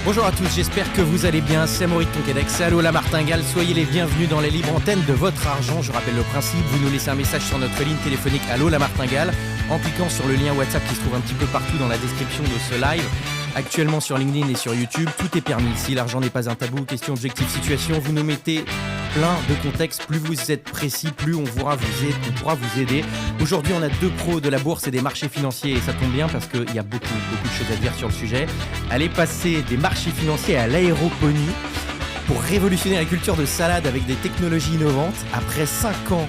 Bonjour à tous, j'espère que vous allez bien, c'est Amaury de Tonquédec, c'est Allô la Martingale, soyez les bienvenus dans les libres antennes de votre argent. Je rappelle le principe, vous nous laissez un message sur notre ligne téléphonique Allô la Martingale en cliquant sur le lien WhatsApp qui se trouve un petit peu partout dans la description de ce live. Actuellement sur LinkedIn et sur YouTube, tout est permis ici, l'argent n'est pas un tabou, question, objectif, situation, vous nous mettez plein de contextes, plus vous êtes précis, plus on pourra vous aider. Aujourd'hui, on a deux pros de la bourse et des marchés financiers et ça tombe bien parce qu'il y a beaucoup de choses à dire sur le sujet. Allez passer des marchés financiers à l'aéroponie pour révolutionner la culture de salade avec des technologies innovantes. Après 5 ans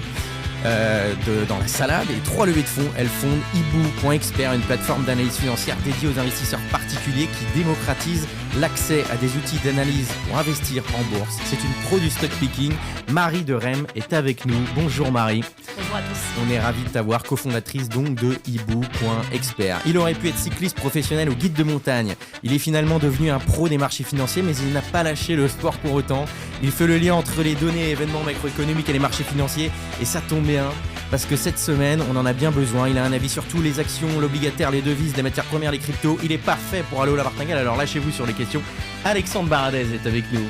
dans la salade et 3 levées de fonds, elle fonde Ibou.expert, une plateforme d'analyse financière dédiée aux investisseurs particuliers qui démocratise l'accès à des outils d'analyse pour investir en bourse. C'est une pro du stock picking. Marie de Rem est avec nous. Bonjour Marie. Bonjour à tous. On est ravis de t'avoir, cofondatrice donc de Ibou.expert. Il aurait pu être cycliste professionnel ou guide de montagne. Il est finalement devenu un pro des marchés financiers, mais il n'a pas lâché le sport pour autant. Il fait le lien entre les données et événements macroéconomiques et les marchés financiers, et ça tombe bien, parce que cette semaine, on en a bien besoin. Il a un avis sur tout, les actions, l'obligataire, les devises, les matières premières, les cryptos. Il est parfait pour Allô la Martingale, alors lâchez-vous sur les questions. Alexandre Baradez est avec nous.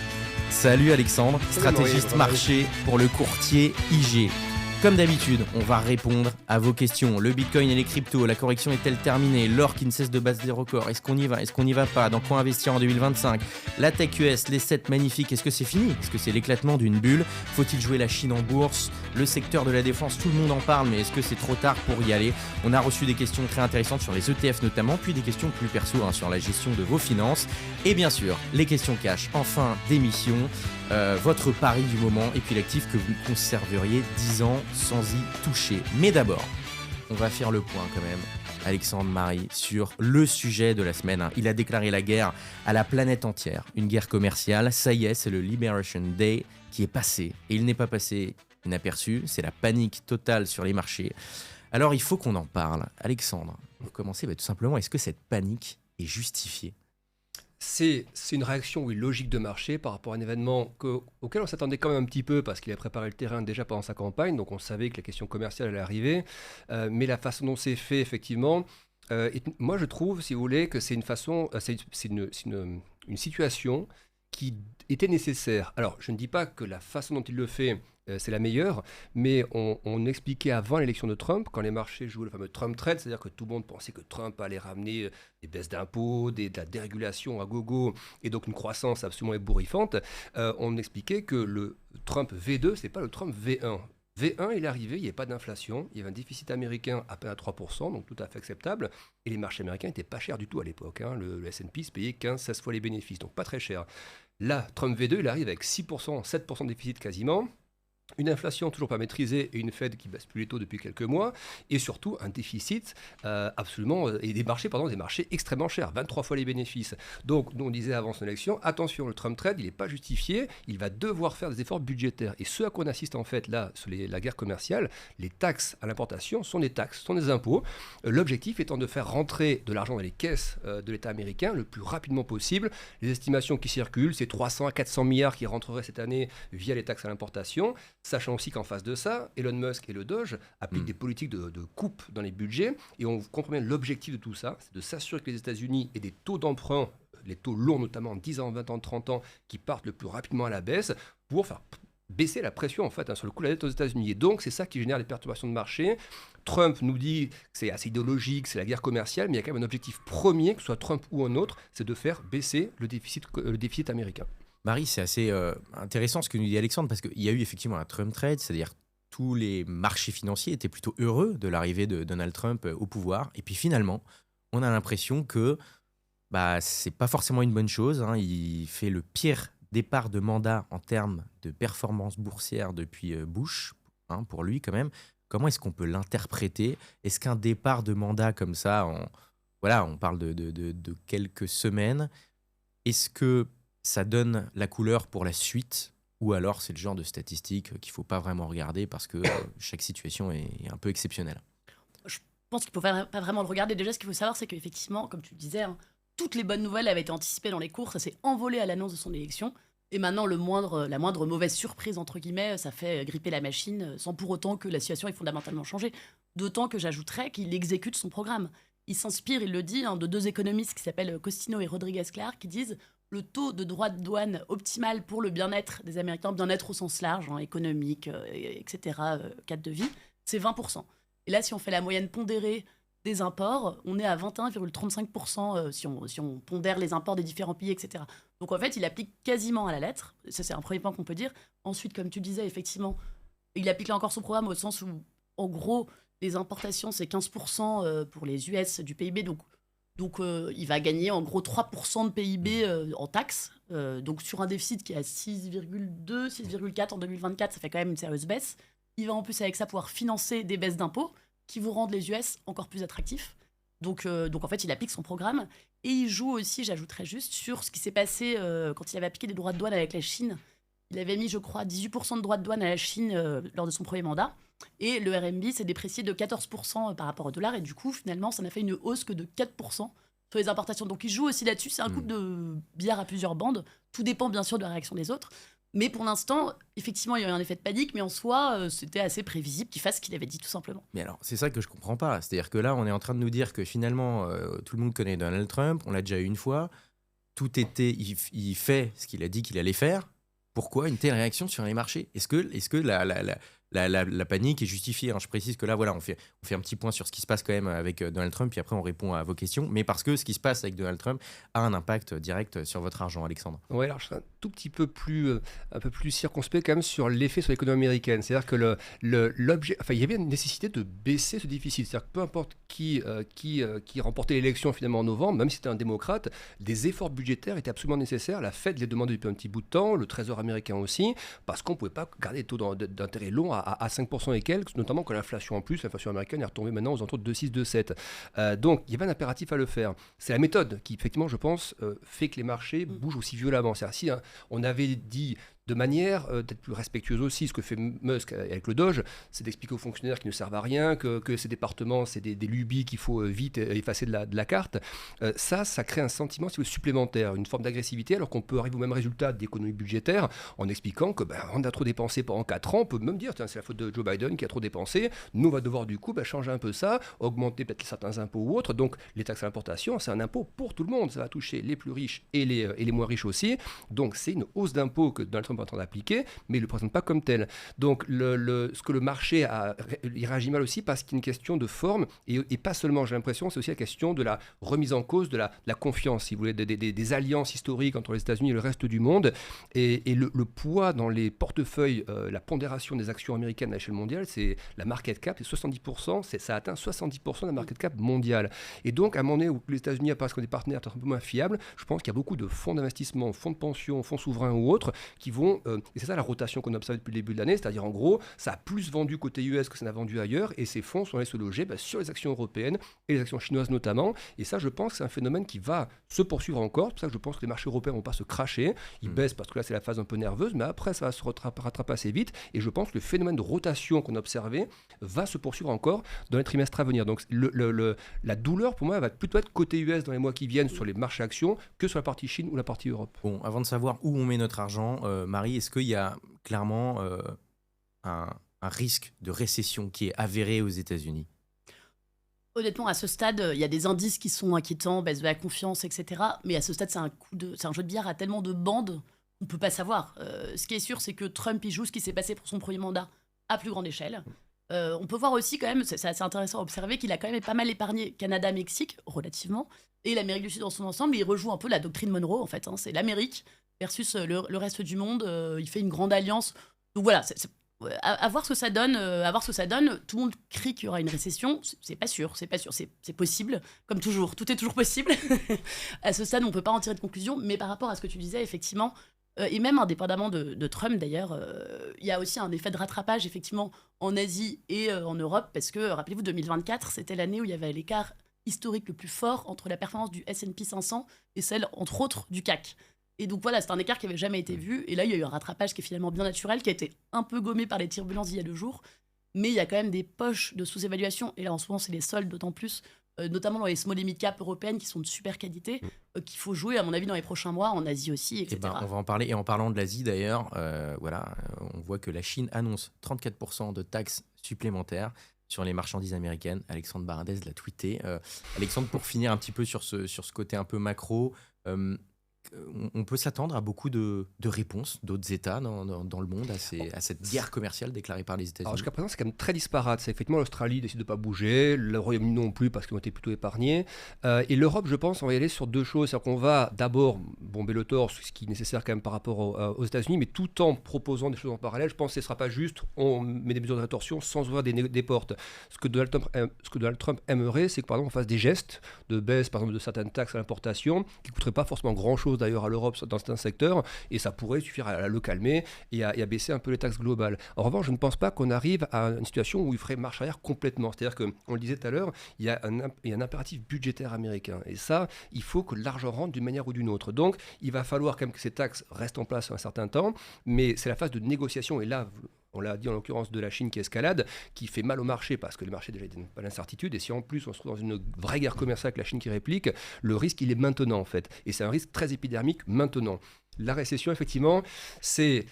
Salut Alexandre, stratégiste marché pour le courtier IG. Comme d'habitude, on va répondre à vos questions. Le bitcoin et les cryptos, la correction est-elle terminée? L'or qui ne cesse de battre des records, est-ce qu'on y va? Est-ce qu'on n'y va pas? Dans quoi investir en 2025? La tech US, les 7 magnifiques, est-ce que c'est fini? Est-ce que c'est l'éclatement d'une bulle? Faut-il jouer la Chine en bourse? Le secteur de la défense, tout le monde en parle, mais est-ce que c'est trop tard pour y aller? On a reçu des questions très intéressantes sur les ETF notamment, puis des questions plus perso sur la gestion de vos finances. Et bien sûr, les questions cash en fin d'émission. Votre pari du moment et puis l'actif que vous conserveriez 10 ans sans y toucher. Mais d'abord, on va faire le point quand même, Alexandre, Marie, sur le sujet de la semaine. Il a déclaré la guerre à la planète entière, une guerre commerciale. Ça y est, c'est le Liberation Day qui est passé. Et il n'est pas passé inaperçu, c'est la panique totale sur les marchés. Alors il faut qu'on en parle. Alexandre, pour commencer, tout simplement, est-ce que cette panique est justifiée ? C'est une réaction logique de marché par rapport à un événement auquel on s'attendait quand même un petit peu parce qu'il a préparé le terrain déjà pendant sa campagne, donc on savait que la question commerciale allait arriver, mais la façon dont c'est fait effectivement, moi je trouve, si vous voulez, que c'est une situation qui était nécessaire. Alors je ne dis pas que la façon dont il le fait c'est la meilleure, mais on expliquait avant l'élection de Trump, quand les marchés jouaient le fameux Trump trade, c'est-à-dire que tout le monde pensait que Trump allait ramener des baisses d'impôts, de la dérégulation à gogo, et donc une croissance absolument ébouriffante. On expliquait que le Trump V2, c'est pas le Trump V1. V1, il est arrivé, il n'y avait pas d'inflation, il y avait un déficit américain à peine à 3%, donc tout à fait acceptable, et les marchés américains n'étaient pas chers du tout à l'époque. Le S&P se payait 15-16 fois les bénéfices, donc pas très cher. Là, Trump V2, il arrive avec 6%, 7% de déficit quasiment, une inflation toujours pas maîtrisée et une Fed qui baisse plus les taux depuis quelques mois, et surtout un déficit et des marchés extrêmement chers, 23 fois les bénéfices. Donc, nous on disait avant son élection, attention, le Trump trade, il n'est pas justifié, il va devoir faire des efforts budgétaires. Et ce à quoi on assiste en fait là, sur la guerre commerciale, les taxes à l'importation sont des taxes, sont des impôts. L'objectif étant de faire rentrer de l'argent dans les caisses de l'État américain le plus rapidement possible. Les estimations qui circulent, c'est 300 à 400 milliards qui rentreraient cette année via les taxes à l'importation. Sachant aussi qu'en face de ça, Elon Musk et le Doge appliquent des politiques de coupe dans les budgets. Et on comprend bien l'objectif de tout ça, c'est de s'assurer que les États-Unis aient des taux d'emprunt, les taux longs notamment, 10 ans, 20 ans, 30 ans, qui partent le plus rapidement à la baisse pour faire baisser la pression en fait sur le coût de la dette aux États-Unis. Et donc, c'est ça qui génère les perturbations de marché. Trump nous dit que c'est assez idéologique, c'est la guerre commerciale, mais il y a quand même un objectif premier, que ce soit Trump ou un autre, c'est de faire baisser le déficit américain. Marie, c'est assez intéressant ce que nous dit Alexandre, parce qu'il y a eu effectivement un Trump trade, c'est-à-dire tous les marchés financiers étaient plutôt heureux de l'arrivée de Donald Trump au pouvoir. Et puis finalement, on a l'impression que c'est pas forcément une bonne chose. Il fait le pire départ de mandat en termes de performance boursière depuis Bush, pour lui quand même. Comment est-ce qu'on peut l'interpréter? Est-ce qu'un départ de mandat comme ça, on parle de quelques semaines, est-ce que ça donne la couleur pour la suite, ou alors c'est le genre de statistique qu'il ne faut pas vraiment regarder parce que chaque situation est un peu exceptionnelle? Je pense qu'il ne faut pas vraiment le regarder. Déjà, ce qu'il faut savoir, c'est qu'effectivement, comme tu le disais, toutes les bonnes nouvelles avaient été anticipées dans les cours. Ça s'est envolé à l'annonce de son élection. Et maintenant, la moindre mauvaise surprise, entre guillemets, ça fait gripper la machine sans pour autant que la situation ait fondamentalement changé. D'autant que j'ajouterais qu'il exécute son programme. Il s'inspire, il le dit, de deux économistes qui s'appellent Costino et Rodriguez-Clark qui disent le taux de droits de douane optimal pour le bien-être des Américains, bien-être au sens large, économique, etc., cadre de vie, c'est 20%. Et là, si on fait la moyenne pondérée des imports, on est à 21,35% si on pondère les imports des différents pays, etc. Donc en fait, il applique quasiment à la lettre. Ça, c'est un premier point qu'on peut dire. Ensuite, comme tu disais, effectivement, il applique là encore son programme au sens où, en gros, les importations, c'est 15% pour les US du PIB. Donc il va gagner en gros 3% de PIB en taxes. Donc sur un déficit qui est à 6,2, 6,4 en 2024, ça fait quand même une sérieuse baisse. Il va en plus avec ça pouvoir financer des baisses d'impôts qui vous rendent les US encore plus attractifs. Donc en fait, il applique son programme. Et il joue aussi, j'ajouterais juste, sur ce qui s'est passé quand il avait appliqué des droits de douane avec la Chine. Il avait mis, je crois, 18% de droits de douane à la Chine lors de son premier mandat. Et le RMB s'est déprécié de 14% par rapport au dollar. Et du coup, finalement, ça n'a fait une hausse que de 4% sur les importations. Donc il joue aussi là-dessus. C'est un coup de billard à plusieurs bandes. Tout dépend bien sûr de la réaction des autres. Mais pour l'instant, effectivement, il y a eu un effet de panique, mais en soi, c'était assez prévisible qu'il fasse ce qu'il avait dit, tout simplement. Mais alors, c'est ça que je comprends pas. C'est-à-dire que là, on est en train de nous dire que finalement, tout le monde connaît Donald Trump, on l'a déjà eu une fois, il fait ce qu'il a dit qu'il allait faire. Pourquoi une telle réaction sur les marchés ? Est-ce que la panique est justifiée ? Je précise que là, voilà, on fait un petit point sur ce qui se passe quand même avec Donald Trump, puis après on répond à vos questions. Mais parce que ce qui se passe avec Donald Trump a un impact direct sur votre argent, Alexandre. Oui, alors je serais un tout petit peu plus circonspect quand même sur l'effet sur l'économie américaine. C'est-à-dire que l'objet, il y avait une nécessité de baisser ce déficit. C'est-à-dire que peu importe qui remportait l'élection finalement en novembre, même si c'était un démocrate, des efforts budgétaires étaient absolument nécessaires. La Fed les demandait depuis un petit bout de temps, le Trésor américain aussi, parce qu'on ne pouvait pas garder des taux d'intérêt longs à 5% et quelques, notamment quand l'inflation américaine est retombée maintenant aux alentours de 2,6, 2,7. Donc il y avait un impératif à le faire. C'est la méthode qui, effectivement, je pense, fait que les marchés bougent aussi violemment. C'est-à-dire, si on avait dit de manière peut-être plus respectueuse aussi, ce que fait Musk avec le Doge, c'est d'expliquer aux fonctionnaires qui ne servent à rien, que ces départements, c'est des lubies qu'il faut vite effacer de la carte. Ça crée un sentiment supplémentaire, une forme d'agressivité, alors qu'on peut arriver au même résultat d'économie budgétaire en expliquant que on a trop dépensé pendant 4 ans, on peut même dire c'est la faute de Joe Biden qui a trop dépensé, nous on va devoir du coup changer un peu ça, augmenter peut-être certains impôts ou autres. Donc les taxes à l'importation, c'est un impôt pour tout le monde, ça va toucher les plus riches et les moins riches aussi. Donc c'est une hausse d'impôts que Donald Trump en train d'appliquer, mais il ne le présente pas comme tel. Donc ce que le marché il réagit mal aussi parce qu'il y a une question de forme et pas seulement, j'ai l'impression, c'est aussi la question de la remise en cause de la confiance, si vous voulez, des alliances historiques entre les États-Unis et le reste du monde. Et le poids dans les portefeuilles, la pondération des actions américaines à l'échelle mondiale, c'est la market cap, c'est 70%, ça atteint 70% de la market cap mondiale. Et donc, à un moment donné où les États-Unis apparaissent comme des partenaires un peu moins fiables, je pense qu'il y a beaucoup de fonds d'investissement, fonds de pension, fonds souverains ou autres qui vont et c'est ça la rotation qu'on a observée depuis le début de l'année, c'est-à-dire en gros, ça a plus vendu côté US que ça n'a vendu ailleurs, et ces fonds sont allés se loger sur les actions européennes et les actions chinoises notamment. Et ça, je pense que c'est un phénomène qui va se poursuivre encore. C'est pour ça que je pense que les marchés européens ne vont pas se cracher. Ils baissent parce que là, c'est la phase un peu nerveuse, mais après, ça va se rattraper assez vite. Et je pense que le phénomène de rotation qu'on a observé va se poursuivre encore dans les trimestres à venir. Donc la douleur, pour moi, va plutôt être côté US dans les mois qui viennent sur les marchés actions que sur la partie Chine ou la partie Europe. Bon, avant de savoir où on met notre argent, Marie, est-ce qu'il y a clairement un risque de récession qui est avéré aux États-Unis ? Honnêtement, à ce stade, il y a des indices qui sont inquiétants, baisse de la confiance, etc. Mais à ce stade, c'est un jeu de billard à tellement de bandes, on ne peut pas savoir. Ce qui est sûr, c'est que Trump, il joue ce qui s'est passé pour son premier mandat à plus grande échelle. On peut voir aussi quand même, c'est assez intéressant à observer, qu'il a quand même pas mal épargné Canada, Mexique, relativement, et l'Amérique du Sud dans son ensemble. Il rejoue un peu la doctrine Monroe, en fait. C'est l'Amérique versus le reste du monde. Il fait une grande alliance. Donc voilà, à voir ce que ça donne. Tout le monde crie qu'il y aura une récession. C'est pas sûr. C'est possible, comme toujours. Tout est toujours possible. À ce stade, on peut pas en tirer de conclusion. Mais par rapport à ce que tu disais, effectivement, et même indépendamment de Trump d'ailleurs, il y a aussi un effet de rattrapage effectivement en Asie et en Europe, parce que rappelez-vous, 2024, c'était l'année où il y avait l'écart historique le plus fort entre la performance du S&P 500 et celle, entre autres, du CAC. Et donc voilà, c'est un écart qui n'avait jamais été vu. Et là, il y a eu un rattrapage qui est finalement bien naturel, qui a été un peu gommé par les turbulences d'il y a 2 jours. Mais il y a quand même des poches de sous-évaluation. Et là, en ce moment, c'est les soldes d'autant plus notamment dans les small et mid-cap européennes qui sont de super qualité, qu'il faut jouer, à mon avis, dans les prochains mois, en Asie aussi, etc. On va en parler. Et en parlant de l'Asie, d'ailleurs, on voit que la Chine annonce 34% de taxes supplémentaires sur les marchandises américaines. Alexandre Baradez l'a tweeté. Alexandre, pour finir un petit peu sur ce côté un peu macro, on peut s'attendre à beaucoup de réponses d'autres États dans le monde à cette guerre commerciale déclarée par les Alors États-Unis. jusqu'à présent, c'est quand même très disparate. C'est effectivement l'Australie décide de ne pas bouger, le Royaume-Uni non plus parce qu'ils ont été plutôt épargnés. Et l'Europe, je pense, on va y aller sur deux choses. C'est-à-dire qu'on va d'abord bomber le torse, ce qui est nécessaire quand même par rapport aux États-Unis, mais tout en proposant des choses en parallèle. Je pense que ce ne sera pas juste, on met des mesures de rétorsion sans ouvrir des portes. Ce que Donald Trump aimerait, c'est que par exemple, on fasse des gestes de baisse, par exemple, de certaines taxes à l'importation, qui ne coûteraient pas forcément grand-chose d'ailleurs à l'Europe dans certains secteurs, et ça pourrait suffire à le calmer et à baisser un peu les taxes globales. En revanche, je ne pense pas qu'on arrive à une situation où il ferait marche arrière complètement. C'est-à-dire qu'on le disait tout à l'heure, il y a un impératif budgétaire américain, et ça, il faut que l'argent rentre d'une manière ou d'une autre. Donc, il va falloir quand même que ces taxes restent en place un certain temps, mais c'est la phase de négociation, et là, on l'a dit en l'occurrence de la Chine qui escalade, qui fait mal au marché parce que le marché déjà est pas l'incertitude. Et si en plus on se trouve dans une vraie guerre commerciale avec la Chine qui réplique, le risque il est maintenant en fait. Et c'est un risque très épidermique maintenant. La récession, effectivement, c'est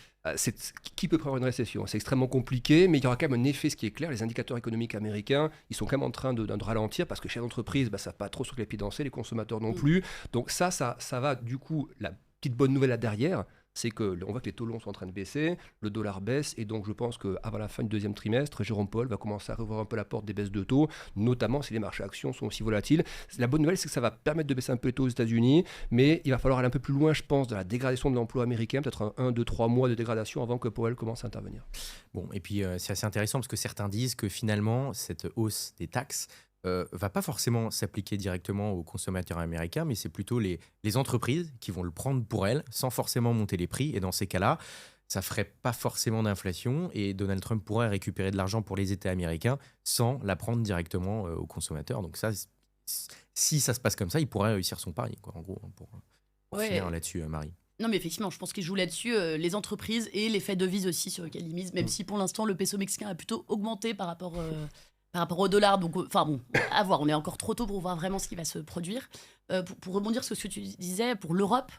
qui peut prévoir une récession? C'est extrêmement compliqué, mais il y aura quand même un effet, ce qui est clair. Les indicateurs économiques américains, ils sont quand même en train de ralentir parce que les chefs d'entreprise ne savent pas trop sur quel pied danser, les consommateurs non plus. Donc ça va du coup, la petite bonne nouvelle là derrière, c'est qu'on voit que les taux longs sont en train de baisser, le dollar baisse, et donc je pense qu'avant la fin du deuxième trimestre, Jérôme Powell va commencer à rouvrir un peu la porte des baisses de taux, notamment si les marchés actions sont aussi volatiles. La bonne nouvelle, c'est que ça va permettre de baisser un peu les taux aux États-Unis, mais il va falloir aller un peu plus loin, je pense, dans la dégradation de l'emploi américain, peut-être 1, 2, 3 mois de dégradation avant que Powell commence à intervenir. Bon, et puis c'est assez intéressant parce que certains disent que finalement, cette hausse des taxes va pas forcément s'appliquer directement aux consommateurs américains, mais c'est plutôt les entreprises qui vont le prendre pour elles, sans forcément monter les prix. Et dans ces cas-là, ça ferait pas forcément d'inflation et Donald Trump pourrait récupérer de l'argent pour les États américains sans la prendre directement aux consommateurs. Donc ça, si ça se passe comme ça, il pourrait réussir son pari, quoi, en gros, pour finir là-dessus, Marie. Non, mais effectivement, je pense qu'ils jouent là-dessus, les entreprises et l'effet devise aussi sur lequel ils misent, même si pour l'instant, le peso mexicain a plutôt augmenté par rapport au dollar. Donc, enfin bon, à voir. On est encore trop tôt pour voir vraiment ce qui va se produire. Pour rebondir sur ce que tu disais, pour l'Europe,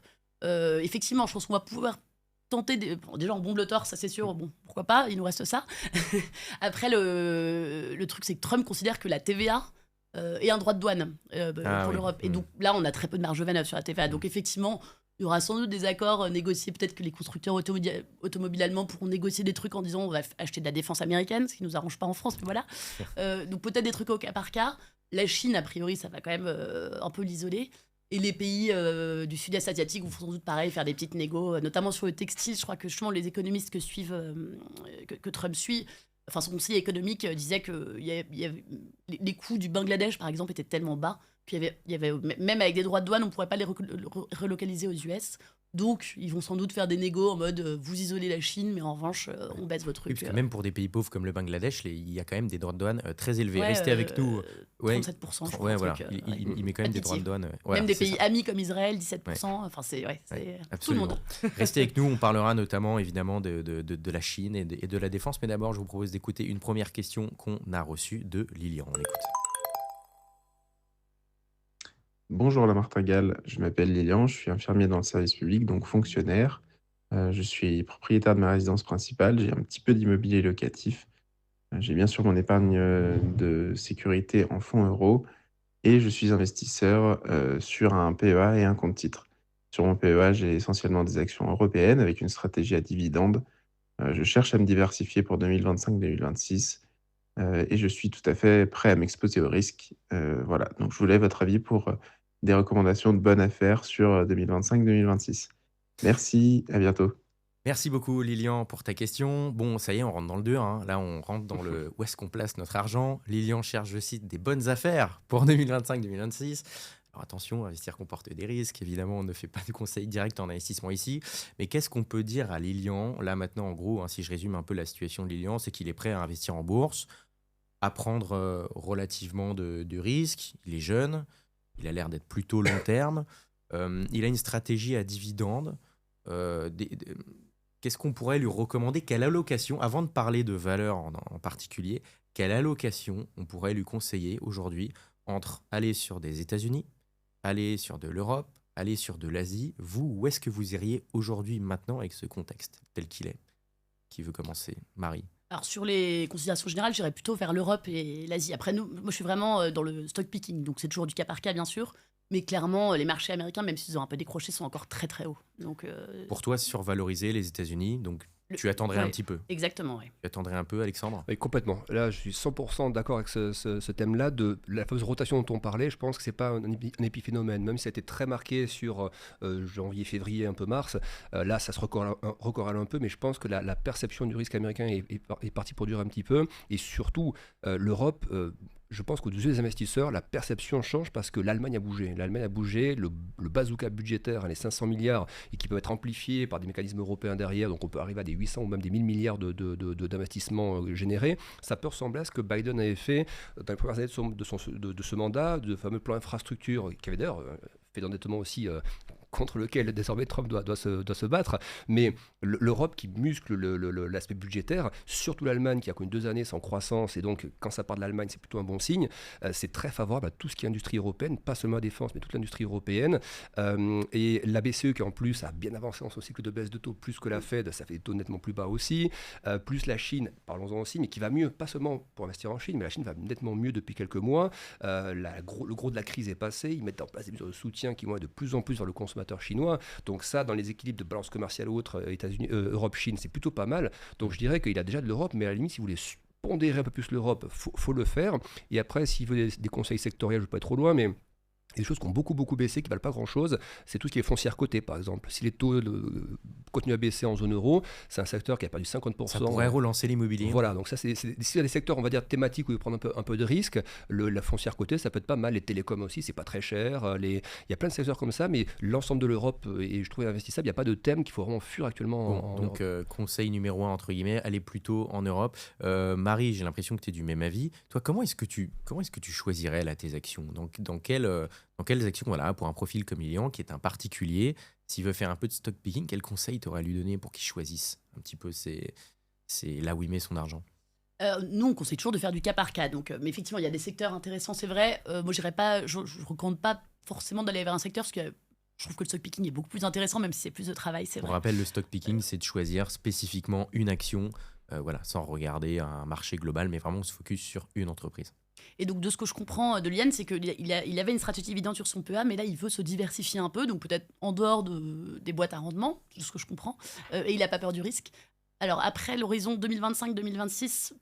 effectivement, je pense qu'on va pouvoir tenter. Déjà, on bombe le torse, ça c'est sûr. Bon, pourquoi pas, il nous reste ça. Après, le truc, c'est que Trump considère que la TVA est un droit de douane pour l'Europe. Et donc là, on a très peu de marge de manœuvre sur la TVA. Donc effectivement, il y aura sans doute des accords négociés. Peut-être que les constructeurs automobiles allemands pourront négocier des trucs en disant on va acheter de la défense américaine, ce qui ne nous arrange pas en France, mais voilà. Donc peut-être des trucs au cas par cas. La Chine, a priori, ça va quand même un peu l'isoler. Et les pays du sud-est asiatique vont sans doute pareil, faire des petites négos, notamment sur le textile. Je crois que justement les économistes que Trump suit, enfin son conseiller économique disait que les coûts du Bangladesh, par exemple, étaient tellement bas qu'il y avait même avec des droits de douane, on ne pourrait pas les relocaliser aux US. Donc, ils vont sans doute faire des négos en mode vous isolez la Chine, mais en revanche, on baisse votre truc. Oui, parce que même pour des pays pauvres comme le Bangladesh, il y a quand même des droits de douane très élevés. Ouais, Restez avec nous. 37%, je crois. Ouais, voilà. Il met quand même des droits de douane. Voilà, même des pays ça. amis comme Israël, 17%. Enfin, c'est tout le monde. Restez avec nous. On parlera notamment, évidemment, de la Chine et de la défense. Mais d'abord, je vous propose d'écouter une première question qu'on a reçue de Lilian. On écoute. Bonjour la Martingale, je m'appelle Lilian, je suis infirmier dans le service public, donc fonctionnaire. Je suis propriétaire de ma résidence principale, j'ai un petit peu d'immobilier locatif. J'ai bien sûr mon épargne de sécurité en fonds euros et je suis investisseur sur un PEA et un compte titre. Sur mon PEA, j'ai essentiellement des actions européennes avec une stratégie à dividende. Je cherche à me diversifier pour 2025-2026 et je suis tout à fait prêt à m'exposer au risque. Voilà, donc je voulais votre avis pour des recommandations de bonnes affaires sur 2025-2026. Merci, à bientôt. Merci beaucoup Lilian pour ta question. Bon, ça y est, on rentre dans le dur. Hein. Là, on rentre dans le où est-ce qu'on place notre argent. Lilian cherche, je cite, des bonnes affaires pour 2025-2026. Alors attention, investir comporte des risques. Évidemment, on ne fait pas de conseils directs en investissement ici. Mais qu'est-ce qu'on peut dire à Lilian? Là, maintenant, en gros, si je résume un peu la situation de Lilian, c'est qu'il est prêt à investir en bourse, à prendre relativement de risques. Il est jeune, il a l'air d'être plutôt long terme. Il a une stratégie à dividende. Qu'est-ce qu'on pourrait lui recommander? Quelle allocation, avant de parler de valeur en particulier, quelle allocation on pourrait lui conseiller aujourd'hui entre aller sur des États-Unis, aller sur de l'Europe, aller sur de l'Asie. Vous, où est-ce que vous iriez aujourd'hui, maintenant, avec ce contexte tel qu'il est? Qui veut commencer? Marie. Alors sur les considérations générales, j'irais plutôt vers l'Europe et l'Asie. Après, moi je suis vraiment dans le stock picking, donc c'est toujours du cas par cas bien sûr, mais clairement les marchés américains, même s'ils ont un peu décroché, sont encore très très hauts. Donc, Pour toi, survaloriser les États-Unis, donc tu attendrais un petit peu. Exactement, oui. Tu attendrais un peu, Alexandre? Oui, complètement. Là, je suis 100% d'accord avec ce thème-là de la fameuse rotation dont on parlait. Je pense que c'est pas un épiphénomène, même si ça a été très marqué sur janvier, février, un peu mars. Là, ça se recorrèle un peu, mais je pense que la perception du risque américain est partie pour durer un petit peu. Et surtout, l'Europe. Je pense qu'aux yeux des investisseurs, la perception change parce que l'Allemagne a bougé. L'Allemagne a bougé, le bazooka budgétaire, les 500 milliards, et qui peuvent être amplifiés par des mécanismes européens derrière, donc on peut arriver à des 800 ou même des 1000 milliards d'investissements générés. Ça peut ressembler à ce que Biden avait fait dans les premières années de ce mandat, de fameux plan infrastructure, qui avait d'ailleurs fait d'endettement aussi contre lequel désormais Trump doit se battre, mais l'Europe qui muscle l'aspect budgétaire, surtout l'Allemagne qui a connu 2 années sans croissance, et donc quand ça part de l'Allemagne c'est plutôt un bon signe, c'est très favorable à tout ce qui est industrie européenne, pas seulement la défense mais toute l'industrie européenne, et la BCE qui en plus a bien avancé dans son cycle de baisse de taux plus que la Fed, ça fait des taux nettement plus bas aussi, plus la Chine, parlons-en aussi, mais qui va mieux, pas seulement pour investir en Chine, mais la Chine va nettement mieux depuis quelques mois, le gros de la crise est passé, ils mettent en place des mesures de soutien qui vont être de plus en plus vers le consommateur chinois. Donc ça, dans les équilibres de balance commerciale ou autres, États-Unis, Europe-Chine, c'est plutôt pas mal. Donc je dirais qu'il a déjà de l'Europe, mais à la limite, si vous voulez pondérer un peu plus l'Europe, faut le faire. Et après, s'il veut des conseils sectoriels, je ne vais pas être trop loin, mais des choses qui ont beaucoup baissé, qui ne valent pas grand-chose, c'est tout ce qui est foncière cotée, par exemple. Si les taux continuent à baisser en zone euro, c'est un secteur qui a perdu 50%. Ça pourrait relancer l'immobilier. Voilà, donc ça, s'il y a des secteurs, on va dire, thématiques où il faut prendre un peu de risque, la foncière cotée, ça peut être pas mal. Les télécoms aussi, c'est pas très cher. Il y a plein de secteurs comme ça, mais l'ensemble de l'Europe, et je trouve investissable, il n'y a pas de thème qu'il faut vraiment fuir actuellement. Donc, conseil numéro 1, entre guillemets, aller plutôt en Europe. Marie, j'ai l'impression que tu es du même avis. Toi, comment est-ce que tu choisirais là, tes actions? Dans quelles actions, voilà, pour un profil comme Lilian, qui est un particulier, s'il veut faire un peu de stock picking, quel conseil t'aurais à lui donner pour qu'il choisisse un petit peu c'est là où il met son argent? Nous, on conseille toujours de faire du cas par cas. Donc, mais effectivement, il y a des secteurs intéressants, c'est vrai. Moi, je ne recommande pas forcément d'aller vers un secteur parce que je trouve que le stock picking est beaucoup plus intéressant, même si c'est plus de travail, c'est vrai. On rappelle, le stock picking, c'est de choisir spécifiquement une action, voilà, sans regarder un marché global, mais vraiment on se focus sur une entreprise. Et donc, de ce que je comprends de Liane, c'est qu'il avait une stratégie évidente sur son PEA, mais là, il veut se diversifier un peu, donc peut-être en dehors des boîtes à rendement, de ce que je comprends, et il n'a pas peur du risque. Alors, après l'horizon 2025-2026,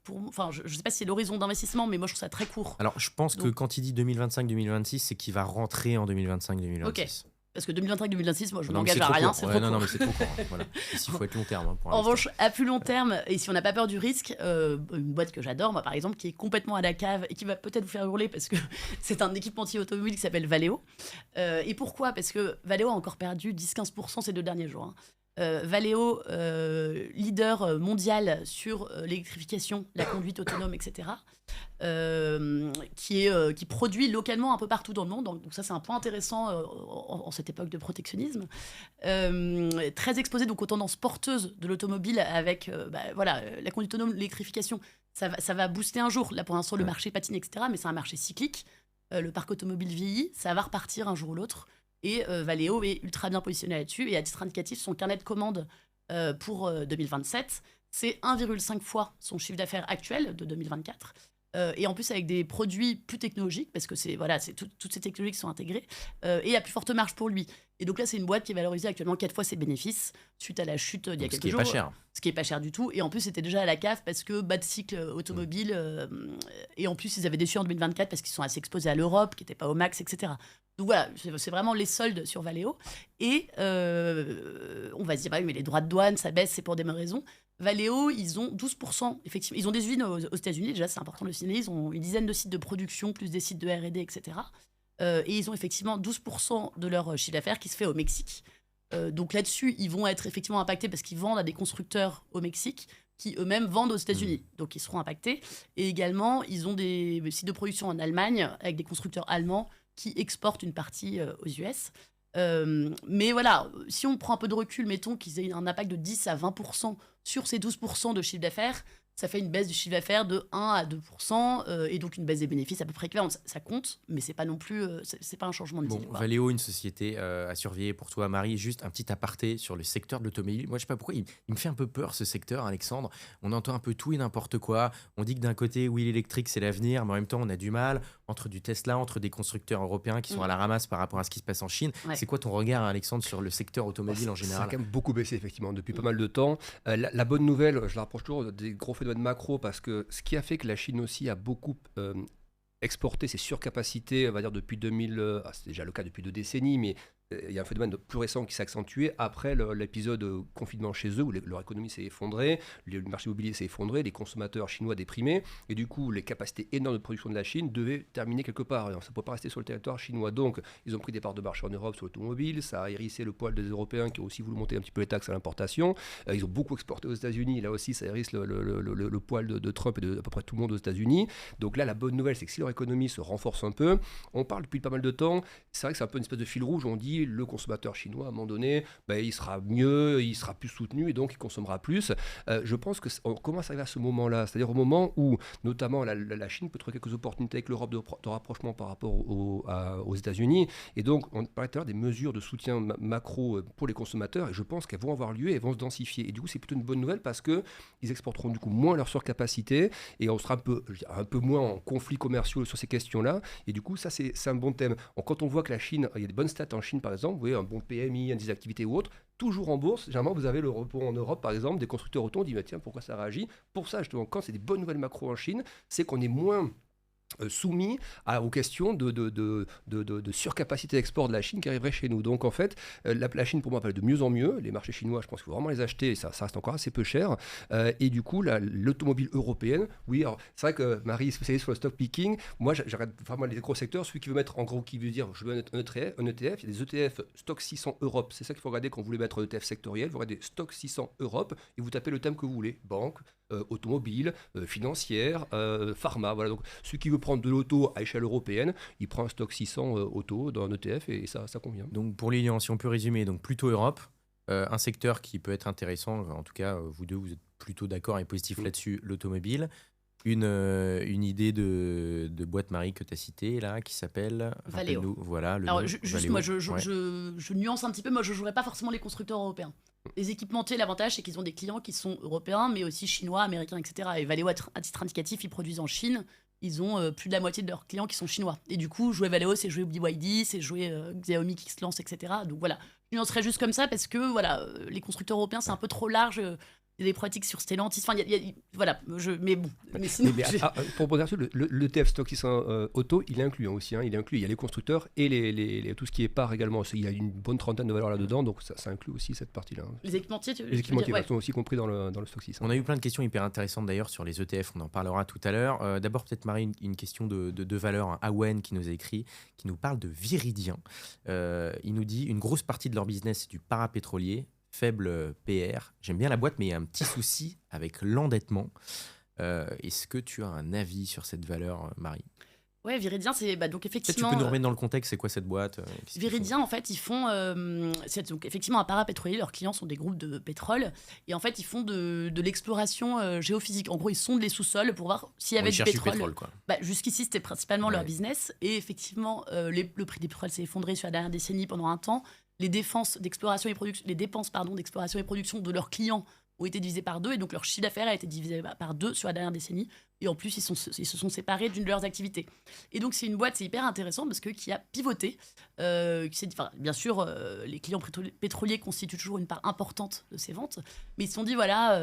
je ne sais pas si c'est l'horizon d'investissement, mais moi, je trouve ça très court. Alors, je pense que quand il dit 2025-2026, c'est qu'il va rentrer en 2025-2026. Ok. Parce que 2025-2026, moi, je ne m'engage à rien, c'est trop court. Non, mais c'est trop court. Voilà. Ici, il faut être long terme. Hein, pour en revanche, à plus long terme, et si on n'a pas peur du risque, une boîte que j'adore, moi, par exemple, qui est complètement à la cave et qui va peut-être vous faire hurler parce que c'est un équipementier automobile qui s'appelle Valeo. Et pourquoi? Parce que Valeo a encore perdu 10-15% ces 2 derniers jours. Hein. Valeo, leader mondial sur l'électrification, la conduite autonome, etc., qui produit localement un peu partout dans le monde. Donc ça, c'est un point intéressant en cette époque de protectionnisme. Très exposé donc aux tendances porteuses de l'automobile avec la conduite autonome, l'électrification. Ça va booster un jour. Là, pour l'instant, le marché patine, etc., mais c'est un marché cyclique. Le parc automobile vieillit, ça va repartir un jour ou l'autre. Et Valeo est ultra bien positionné là-dessus. Et à titre indicatif, son carnet de commandes pour 2027, c'est 1,5 fois son chiffre d'affaires actuel de 2024. Et en plus avec des produits plus technologiques, parce que c'est toutes ces technologies qui sont intégrées, et à plus forte marge pour lui. Et donc là, c'est une boîte qui est valorisée actuellement 4 fois ses bénéfices, suite à la chute il y a quelques jours. Ce qui est pas cher. Ce qui est pas cher du tout. Et en plus, c'était déjà à la cave parce que bas de cycle automobile. Et en plus, ils avaient déçu en 2024 parce qu'ils sont assez exposés à l'Europe, qui n'était pas au max, etc. Donc voilà, c'est vraiment les soldes sur Valeo. Et on va se dire, bah oui, mais les droits de douane, ça baisse, c'est pour des bonnes raisons. Valeo, ils ont 12%, effectivement. Ils ont des usines aux États-Unis, déjà, c'est important de le signaler. Ils ont une dizaine de sites de production, plus des sites de R&D, etc. Et ils ont effectivement 12% de leur chiffre d'affaires qui se fait au Mexique. Donc là-dessus, ils vont être effectivement impactés parce qu'ils vendent à des constructeurs au Mexique qui eux-mêmes vendent aux États-Unis. Donc ils seront impactés. Et également, ils ont des sites de production en Allemagne avec des constructeurs allemands qui exportent une partie aux US. Mais voilà, si on prend un peu de recul, mettons qu'ils aient un impact de 10 à 20% sur ces 12% de chiffre d'affaires, ça fait une baisse du chiffre d'affaires de 1 à 2%, et donc une baisse des bénéfices à peu près équivalente. Ça compte, mais c'est pas non plus, c'est pas un changement de Bon, deal, quoi. Valeo, une société à surveiller pour toi, Marie. Juste un petit aparté sur le secteur de l'automobile. Moi, je sais pas pourquoi, il me fait un peu peur ce secteur, Alexandre. On entend un peu tout et n'importe quoi. On dit que d'un côté, oui, l'électrique, c'est l'avenir, mais en même temps, on a du mal entre du Tesla, entre des constructeurs européens qui sont à la ramasse par rapport à ce qui se passe en Chine. Ouais. C'est quoi ton regard, Alexandre, sur le secteur automobile en Ça a général? quand même beaucoup baissé, effectivement, depuis pas mal de temps. La bonne nouvelle, je la rapproche toujours des gros phénomènes macro, parce que ce qui a fait que la Chine aussi a beaucoup exporté ses surcapacités, on va dire depuis 2000, c'est déjà le cas depuis 2 décennies, mais il y a un phénomène plus récent qui s'est accentué après l'épisode confinement chez eux, où leur économie s'est effondrée, le marché immobilier s'est effondré, les consommateurs chinois déprimés, et du coup, les capacités énormes de production de la Chine devaient terminer quelque part. Alors, ça ne peut pas rester sur le territoire chinois. Donc, ils ont pris des parts de marché en Europe sur l'automobile, ça a hérissé le poil des Européens qui ont aussi voulu monter un petit peu les taxes à l'importation. Ils ont beaucoup exporté aux États-Unis, là aussi, ça hérisse le poil de Trump et de à peu près tout le monde aux États-Unis. Donc là, la bonne nouvelle, c'est que si leur économie se renforce un peu, on parle depuis pas mal de temps, c'est vrai que c'est un peu une espèce de fil rouge, on dit le consommateur chinois, à un moment donné, il sera mieux, il sera plus soutenu et donc il consommera plus. Je pense qu'on commence à arriver à ce moment-là, c'est-à-dire au moment où, notamment, la Chine peut trouver quelques opportunités avec l'Europe de rapprochement par rapport aux États-Unis. Et donc, on parlait tout à l'heure des mesures de soutien macro pour les consommateurs, et je pense qu'elles vont avoir lieu et elles vont se densifier. Et du coup, c'est plutôt une bonne nouvelle parce qu'ils exporteront du coup moins leur surcapacité et on sera un peu moins en conflits commerciaux sur ces questions-là. Et du coup, ça, c'est un bon thème. Quand on voit que la Chine, il y a des bonnes stats en Chine, par exemple, vous voyez, un bon PMI, un indice d'activité ou autre, toujours en bourse, généralement vous avez le repos en Europe par exemple, des constructeurs auto, on dit tiens, pourquoi ça réagit? Pour ça justement, quand c'est des bonnes nouvelles macro en Chine, c'est qu'on est moins soumis aux questions de surcapacité d'export de la Chine qui arriverait chez nous. Donc en fait, la Chine pour moi va de mieux en mieux. Les marchés chinois, je pense qu'il faut vraiment les acheter et ça reste encore assez peu cher. Et du coup, l'automobile européenne, oui, alors c'est vrai que Marie est spécialisée sur le stock picking. Moi, j'arrête vraiment les gros secteurs. Celui qui veut mettre en gros, qui veut dire je veux mettre un ETF, il y a des ETF stock 600 Europe. C'est ça qu'il faut regarder quand vous voulez mettre un ETF sectoriel. Vous regardez stock 600 Europe et vous tapez le thème que vous voulez. Banque, automobile, financière, pharma. Voilà. Donc celui qui veut prendre de l'auto à échelle européenne, il prend un stock 600 auto dans un ETF et ça convient. Donc pour Lilian, si on peut résumer, donc plutôt Europe, un secteur qui peut être intéressant, en tout cas vous deux vous êtes plutôt d'accord et positif là-dessus, l'automobile. Une idée de boîte, Marie, que tu as citée là, qui s'appelle Valeo. Voilà, Alors juste Valeo. moi je nuance un petit peu, moi je jouerais pas forcément les constructeurs européens. Les équipementiers, l'avantage c'est qu'ils ont des clients qui sont européens mais aussi chinois, américains, etc. Et Valeo, à titre indicatif, ils produisent en Chine. Ils ont plus de la moitié de leurs clients qui sont chinois. Et du coup, jouer Valeo, c'est jouer BYD, c'est jouer Xiaomi qui se lance, etc. Donc voilà, je nuancerais juste comme ça parce que voilà, les constructeurs européens, c'est un peu trop large. Il y a des pratiques sur Stellantis. Enfin, voilà, mais bon. Mais sinon, pour rebondir dessus, le TF Stock 600 Auto, il est inclus aussi. Il est inclus. Il y a les constructeurs et tout ce qui est part également. Il y a une bonne trentaine de valeurs là-dedans, donc ça inclut aussi cette partie-là. Les équipementiers, les équipementiers sont aussi compris dans le Stock 600. On a eu plein de questions hyper intéressantes d'ailleurs sur les ETF, on en parlera tout à l'heure. D'abord, peut-être Marie, une question de valeur. Hein. Awen qui nous a écrit, qui nous parle de Viridien. Il nous dit une grosse partie de leur business, c'est du parapétrolier. Faible PR. J'aime bien la boîte, mais il y a un petit souci avec l'endettement. Est-ce que tu as un avis sur cette valeur, Marie? Ouais, Viridien, c'est donc effectivement. Peut-être tu peux nous remettre dans le contexte, c'est quoi cette boîte? Viridien, en fait, ils font. C'est donc effectivement un parapétrolier. Leurs clients sont des groupes de pétrole. Et en fait, ils font de l'exploration géophysique. En gros, ils sondent les sous-sols pour voir s'il y avait du pétrole. Quoi. Jusqu'ici, c'était principalement leur business. Et effectivement, le prix des pétroles s'est effondré sur la dernière décennie pendant un temps. Les dépenses d'exploration et production de leurs clients ont été divisées par 2 et donc leur chiffre d'affaires a été divisé par 2 sur la dernière décennie. Et en plus, ils se sont séparés d'une de leurs activités. Et donc, c'est une boîte, c'est hyper intéressant parce que qui a pivoté. Bien sûr, les clients pétroliers constituent toujours une part importante de ces ventes. Mais ils se sont dit, voilà,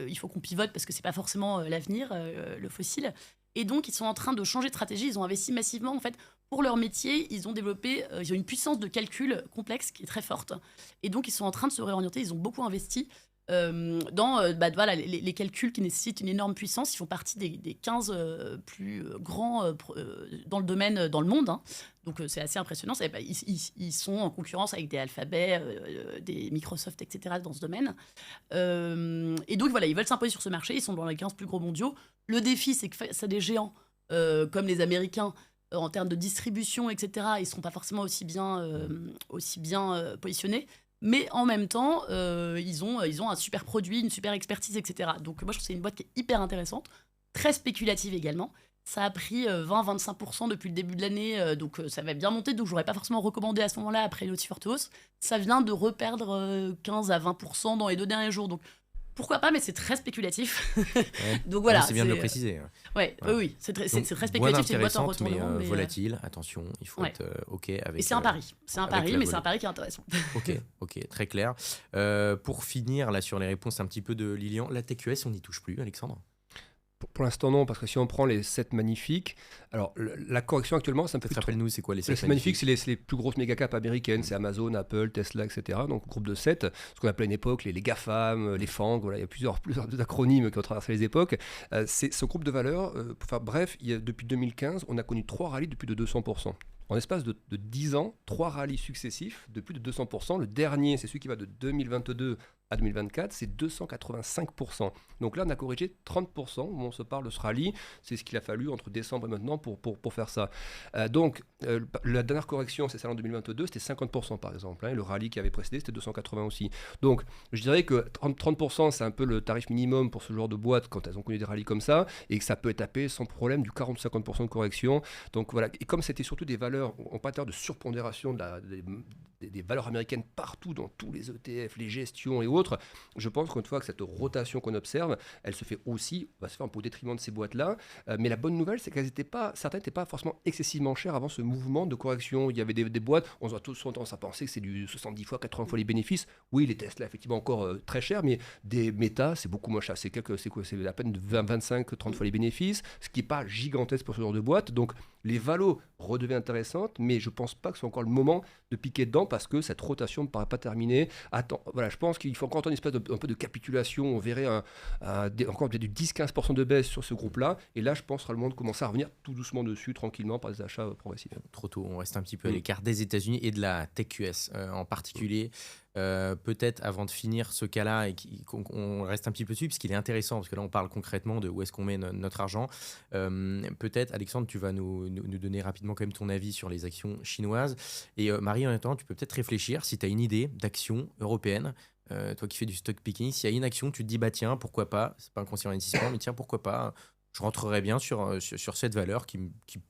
il faut qu'on pivote parce que c'est pas forcément l'avenir, le fossile. Et donc, ils sont en train de changer de stratégie. Ils ont investi massivement, en fait, pour leur métier. Ils ont développé, ils ont une puissance de calcul complexe qui est très forte. Et donc, ils sont en train de se réorienter. Ils ont beaucoup investi dans les calculs qui nécessitent une énorme puissance. Ils font partie des 15 plus grands dans le domaine dans le monde. Hein. Donc, c'est assez impressionnant. Ils sont en concurrence avec des Alphabet, des Microsoft, etc. dans ce domaine. Et donc, voilà, ils veulent s'imposer sur ce marché. Ils sont dans les 15 plus gros mondiaux. Le défi, c'est que face à des géants comme les Américains, en termes de distribution, etc., ils ne seront pas forcément aussi bien positionnés. Mais en même temps, ils ont un super produit, une super expertise, etc. Donc moi, je trouve que c'est une boîte qui est hyper intéressante, très spéculative également. Ça a pris 20-25% depuis le début de l'année, donc ça va bien monter, donc je n'aurais pas forcément recommandé à ce moment-là après Naughty Fortos. Ça vient de reperdre 15 à 20% dans les 2 derniers jours, donc pourquoi pas, mais c'est très très Ouais. Donc voilà. C'est bien de le préciser. Ouais, Voilà. oui, c'est très Donc, spéculatif, boîte c'est une boîte en intéressante, mais retournement. volatile. Attention, il faut Ouais. être OK avec. Et c'est un pari. C'est un avec pari, la mais c'est volée. un pari qui est intéressant. Ok, très clair. Pour finir, là, sur les réponses un petit peu de Lilian, la TQS, on n'y touche plus, Alexandre? Pour l'instant, non, parce que si on prend les 7 magnifiques, alors la correction actuellement, c'est un peu Peut-être rappelle-nous, c'est quoi les Les 7 magnifiques, c'est les plus grosses méga-caps américaines, c'est Amazon, Apple, Tesla, etc. Donc groupe de 7, ce qu'on appelait à une époque les GAFAM, les FANG, voilà, il y a plusieurs acronymes qui ont traversé les époques. C'est ce groupe de valeurs, pour faire bref, depuis 2015, on a connu 3 rallyes de plus de 200%. En espace de 10 ans, 3 rallyes successifs de plus de 200%. Le dernier, c'est celui qui va de 2022 à 2024, c'est 285%. Donc là, on a corrigé 30% où on se parle de ce rallye. C'est ce qu'il a fallu entre décembre et maintenant pour faire ça. La dernière correction, c'est celle en 2022, c'était 50% par exemple. Et le rallye qui avait précédé, c'était 280 aussi. Donc, je dirais que 30%, c'est un peu le tarif minimum pour ce genre de boîte quand elles ont connu des rallyes comme ça, et que ça peut être tapé sans problème du 40-50% de correction. Donc voilà, et comme c'était surtout des valeurs, en parlant de surpondération des valeurs américaines partout dans tous les ETF, les gestions et autres, je pense qu'une fois que cette rotation qu'on observe, elle se fait aussi, va se faire un peu au détriment de ces boîtes-là. Mais la bonne nouvelle, c'est qu'elles n'étaient pas, certaines n'étaient pas forcément excessivement chères avant ce mouvement de correction. Il y avait des boîtes, on a tous tendance à penser que c'est du 70 fois, 80 fois les bénéfices. Oui, les Tesla, effectivement, encore très chers, mais des Meta, c'est beaucoup moins cher. C'est à peine de 25, 30 fois les bénéfices, ce qui n'est pas gigantesque pour ce genre de boîte. Donc, les valos redevaient intéressantes, mais je ne pense pas que ce soit encore le moment de piquer dedans parce que cette rotation ne paraît pas terminée. Voilà, je pense qu'il faut encore une espèce un peu de capitulation. On verrait encore peut-être du 10-15% de baisse sur ce groupe-là. Et là, je pense que sera le moment de commencer à revenir tout doucement dessus, tranquillement, par des achats progressifs. Trop tôt, on reste un petit peu à l'écart des États-Unis et de la TQS en particulier. Peut-être avant de finir ce cas-là et qu'on reste un petit peu dessus parce qu'il est intéressant parce que là on parle concrètement de où est-ce qu'on met notre argent. Peut-être Alexandre, tu vas nous donner rapidement quand même ton avis sur les actions chinoises et Marie, en attendant, tu peux peut-être réfléchir si tu as une idée d'action européenne. Toi qui fais du stock picking, s'il y a une action, tu te dis bah tiens, pourquoi pas, c'est pas un conseil d'investissement, mais tiens, pourquoi pas, je rentrerais bien sur cette valeur qui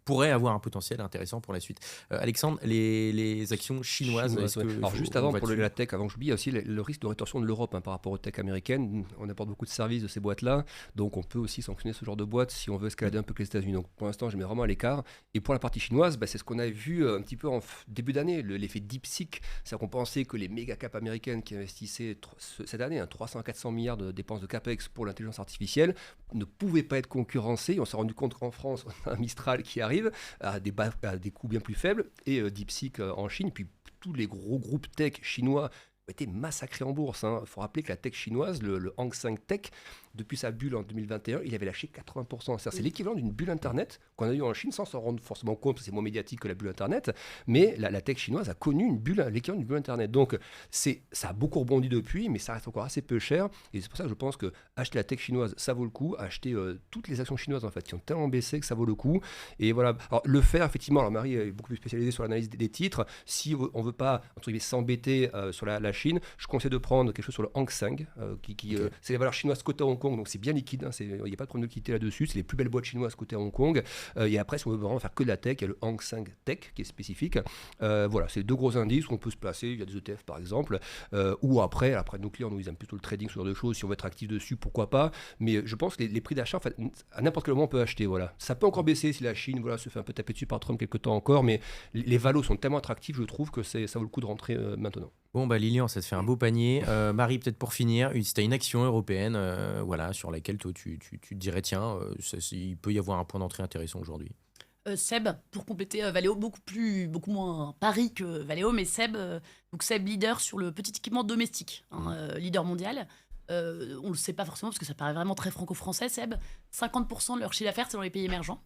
pourrait avoir un potentiel intéressant pour la suite. Alexandre, les actions chinoises, est-ce que alors juste avant, pour la tech, avant que j'oublie, il y a aussi le risque de rétorsion de l'Europe par rapport aux tech américaines. On apporte beaucoup de services de ces boîtes-là, donc on peut aussi sanctionner ce genre de boîte si on veut escalader un peu que les États-Unis. Donc pour l'instant, je mets vraiment à l'écart. Et pour la partie chinoise, c'est ce qu'on a vu un petit peu en début d'année, l'effet DeepSeek. C'est-à-dire qu'on pensait que les méga caps américaines qui investissaient cette année 300 à 400 milliards de dépenses de CAPEX pour l'intelligence artificielle ne pouvaient pas être concurrencés. On s'est rendu compte qu'en France, on a un Mistral qui arrive à des coûts bien plus faibles et DeepSeek en Chine. Puis tous les gros groupes tech chinois ont été massacrés en bourse. Il faut rappeler que la tech chinoise, le Hang Seng Tech, depuis sa bulle en 2021, il avait lâché 80%. C'est l'équivalent d'une bulle Internet qu'on a eu en Chine sans s'en rendre forcément compte, parce que c'est moins médiatique que la bulle Internet, mais la tech chinoise a connu l'équivalent d'une bulle Internet. Donc ça a beaucoup rebondi depuis, mais ça reste encore assez peu cher. Et c'est pour ça que je pense que acheter la tech chinoise, ça vaut le coup. Acheter toutes les actions chinoises, en fait, qui ont tellement baissé que ça vaut le coup. Et voilà. Alors, le faire, effectivement, alors Marie est beaucoup plus spécialisée sur l'analyse des titres. Si on ne veut pas, entre guillemets, s'embêter sur la Chine, je conseille de prendre quelque chose sur le Hang Seng, c'est les valeurs chinoises cotées à Hong Kong, donc c'est bien liquide, il n'y a pas de problème de liquidité là-dessus, c'est les plus belles boîtes chinoises cotées à Hong Kong. Et après, si on veut vraiment faire que de la tech, il y a le Hang Seng Tech qui est spécifique. Voilà, c'est 2 gros indices où on peut se placer, il y a des ETF par exemple, ou après nos clients, nous ils aiment plutôt le trading, ce genre de choses, si on veut être actif dessus, pourquoi pas. Mais je pense que les prix d'achat, en fait, à n'importe quel moment on peut acheter, voilà. Ça peut encore baisser si la Chine se fait un peu taper dessus par Trump quelque temps encore, mais les valos sont tellement attractifs, je trouve que ça vaut le coup de rentrer maintenant. Bon, Lilian, ça te fait un beau panier. Marie, peut-être pour finir, si tu as une action européenne sur laquelle toi, tu te dirais, tiens, il peut y avoir un point d'entrée intéressant aujourd'hui. Seb, pour compléter Valeo, beaucoup moins pari que Valeo, mais Seb, Seb leader sur le petit équipement domestique, leader mondial. On ne le sait pas forcément parce que ça paraît vraiment très franco-français, Seb. 50% de leur chiffre d'affaires, c'est dans les pays émergents.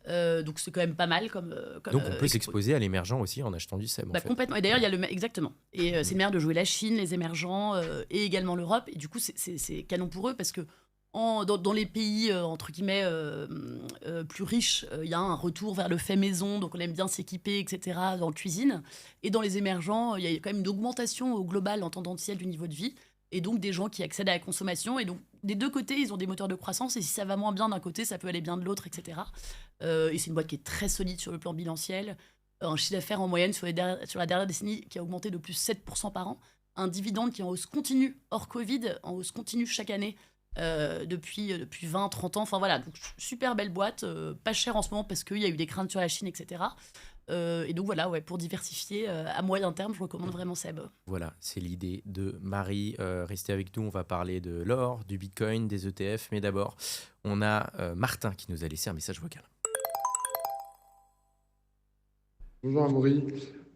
Donc c'est quand même pas mal comme donc on peut s'exposer à l'émergent aussi en achetant du Seb. En fait. Complètement. Et d'ailleurs, il y a exactement. Et c'est une manière de jouer la Chine, les émergents et également l'Europe. Et du coup, c'est canon pour eux parce que Dans les pays, entre guillemets, plus riches, il y a un retour vers le fait maison, donc on aime bien s'équiper, etc., dans la cuisine. Et dans les émergents, il y a quand même une augmentation au global, en tendanciel, du niveau de vie. Et donc des gens qui accèdent à la consommation. Et donc des deux côtés, ils ont des moteurs de croissance. Et si ça va moins bien d'un côté, ça peut aller bien de l'autre, etc. Et c'est une boîte qui est très solide sur le plan bilanciel. Un chiffre d'affaires en moyenne sur la dernière décennie qui a augmenté de plus 7% par an. Un dividende qui est en hausse continue, hors Covid, en hausse continue chaque année. Depuis 20-30 ans. Enfin voilà, donc super belle boîte, pas chère en ce moment parce qu'il y a eu des craintes sur la Chine, etc. Et donc voilà, pour diversifier à moyen terme, je recommande vraiment Seb. Voilà, c'est l'idée de Marie. Restez avec nous, on va parler de l'or, du Bitcoin, des ETF. Mais d'abord, on a Martin qui nous a laissé un message vocal. Bonjour Amaury,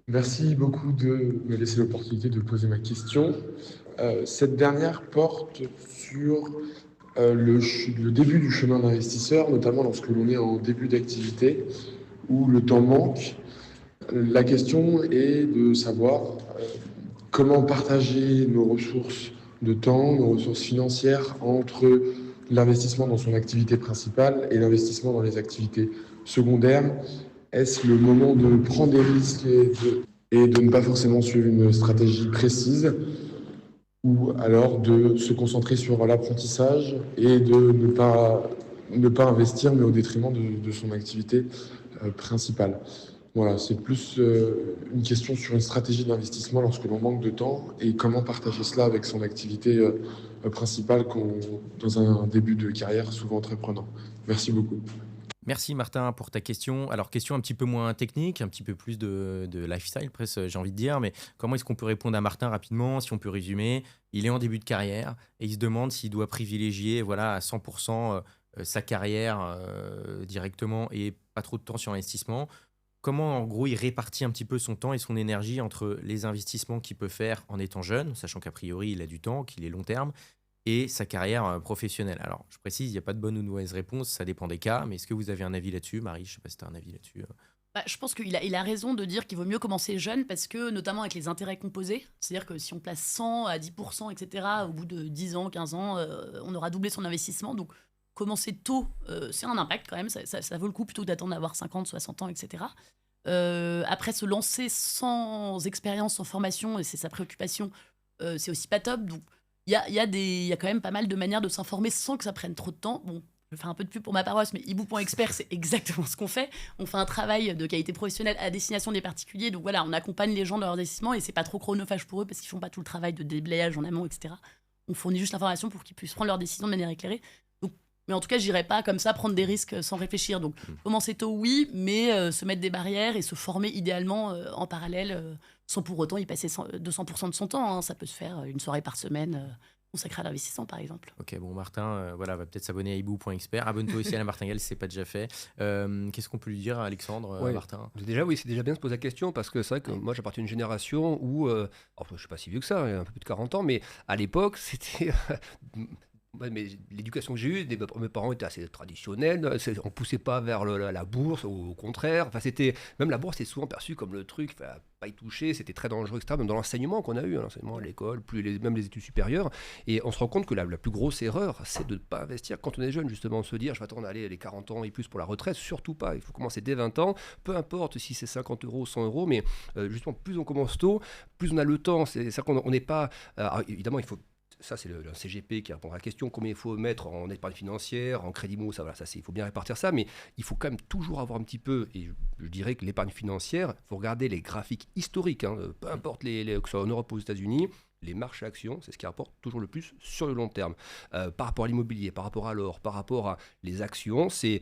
merci beaucoup de me laisser l'opportunité de poser ma question. Cette dernière porte sur le début du chemin d'investisseur, notamment lorsque l'on est en début d'activité, où le temps manque. La question est de savoir comment partager nos ressources de temps, nos ressources financières entre l'investissement dans son activité principale et l'investissement dans les activités secondaires. Est-ce le moment de prendre des risques et de ne pas forcément suivre une stratégie précise, ou alors de se concentrer sur l'apprentissage et de ne pas investir, mais au détriment de son activité principale? Voilà, c'est plus une question sur une stratégie d'investissement lorsque l'on manque de temps et comment partager cela avec son activité principale dans un début de carrière souvent très prenant. Merci beaucoup. Merci Martin pour ta question. Alors question un petit peu moins technique, un petit peu plus de lifestyle presque j'ai envie de dire, mais comment est-ce qu'on peut répondre à Martin rapidement? Si on peut résumer, il est en début de carrière et il se demande s'il doit privilégier à 100% sa carrière directement et pas trop de temps sur l'investissement. Comment en gros il répartit un petit peu son temps et son énergie entre les investissements qu'il peut faire en étant jeune, sachant qu'a priori il a du temps, qu'il est long terme, et sa carrière professionnelle. Alors, je précise, il n'y a pas de bonne ou de mauvaise réponse, ça dépend des cas, mais est-ce que vous avez un avis là-dessus? Marie, je ne sais pas si tu as un avis là-dessus. Je pense qu'il a raison de dire qu'il vaut mieux commencer jeune parce que, notamment avec les intérêts composés, c'est-à-dire que si on place 100 à 10%, etc., au bout de 10 ans, 15 ans, on aura doublé son investissement. Donc, commencer tôt, c'est un impact quand même, ça vaut le coup plutôt que d'attendre d'avoir 50, 60 ans, etc. Après, se lancer sans expérience, sans formation, et c'est sa préoccupation, c'est aussi pas top. Donc, il y a quand même pas mal de manières de s'informer sans que ça prenne trop de temps. Bon, je vais faire un peu de pub pour ma paroisse, mais Hibou.expert, c'est exactement ce qu'on fait. On fait un travail de qualité professionnelle à destination des particuliers. Donc voilà, on accompagne les gens dans leur investissement et c'est pas trop chronophage pour eux parce qu'ils font pas tout le travail de déblayage en amont, etc. On fournit juste l'information pour qu'ils puissent prendre leurs décisions de manière éclairée. Donc, mais en tout cas, j'irai pas comme ça prendre des risques sans réfléchir. Donc, commencer tôt, oui, mais se mettre des barrières et se former idéalement en parallèle, sans pour autant y passer 200% de son temps. Hein. Ça peut se faire une soirée par semaine consacrée à l'investissement, par exemple. Ok, bon, Martin, va peut-être s'abonner à Hibou.expert. Abonne-toi aussi à la Martingale si ce n'est pas déjà fait. Qu'est-ce qu'on peut lui dire, Alexandre, Martin? Déjà, oui, c'est déjà bien de se poser la question parce que c'est vrai que moi, j'appartiens à une génération où, je ne suis pas si vieux que ça, un peu plus de 40 ans, mais à l'époque, c'était. Mais l'éducation que j'ai eue, mes parents étaient assez traditionnels, on ne poussait pas vers la bourse, au contraire. Enfin, même la bourse est souvent perçue comme le truc, pas y toucher, c'était très dangereux, etc. Même dans l'enseignement qu'on a eu, l'enseignement à l'école, même les études supérieures. Et on se rend compte que la plus grosse erreur, c'est de ne pas investir quand on est jeune, justement, se dire je vais attendre d'aller les 40 ans et plus pour la retraite, surtout pas. Il faut commencer dès 20 ans, peu importe si c'est 50 euros, 100 euros, mais justement, plus on commence tôt, plus on a le temps. C'est ça qu'on n'est pas. Alors, évidemment, il faut. Ça, c'est le CGP qui répond à la question. Combien il faut mettre en épargne financière, en crédit immo, il faut bien répartir ça. Mais il faut quand même toujours avoir un petit peu, et je dirais que l'épargne financière, il faut regarder les graphiques historiques, peu importe que ce soit en Europe ou aux États-Unis. Les marchés actions, c'est ce qui rapporte toujours le plus sur le long terme. Par rapport à l'immobilier, par rapport à l'or, par rapport à les actions, c'est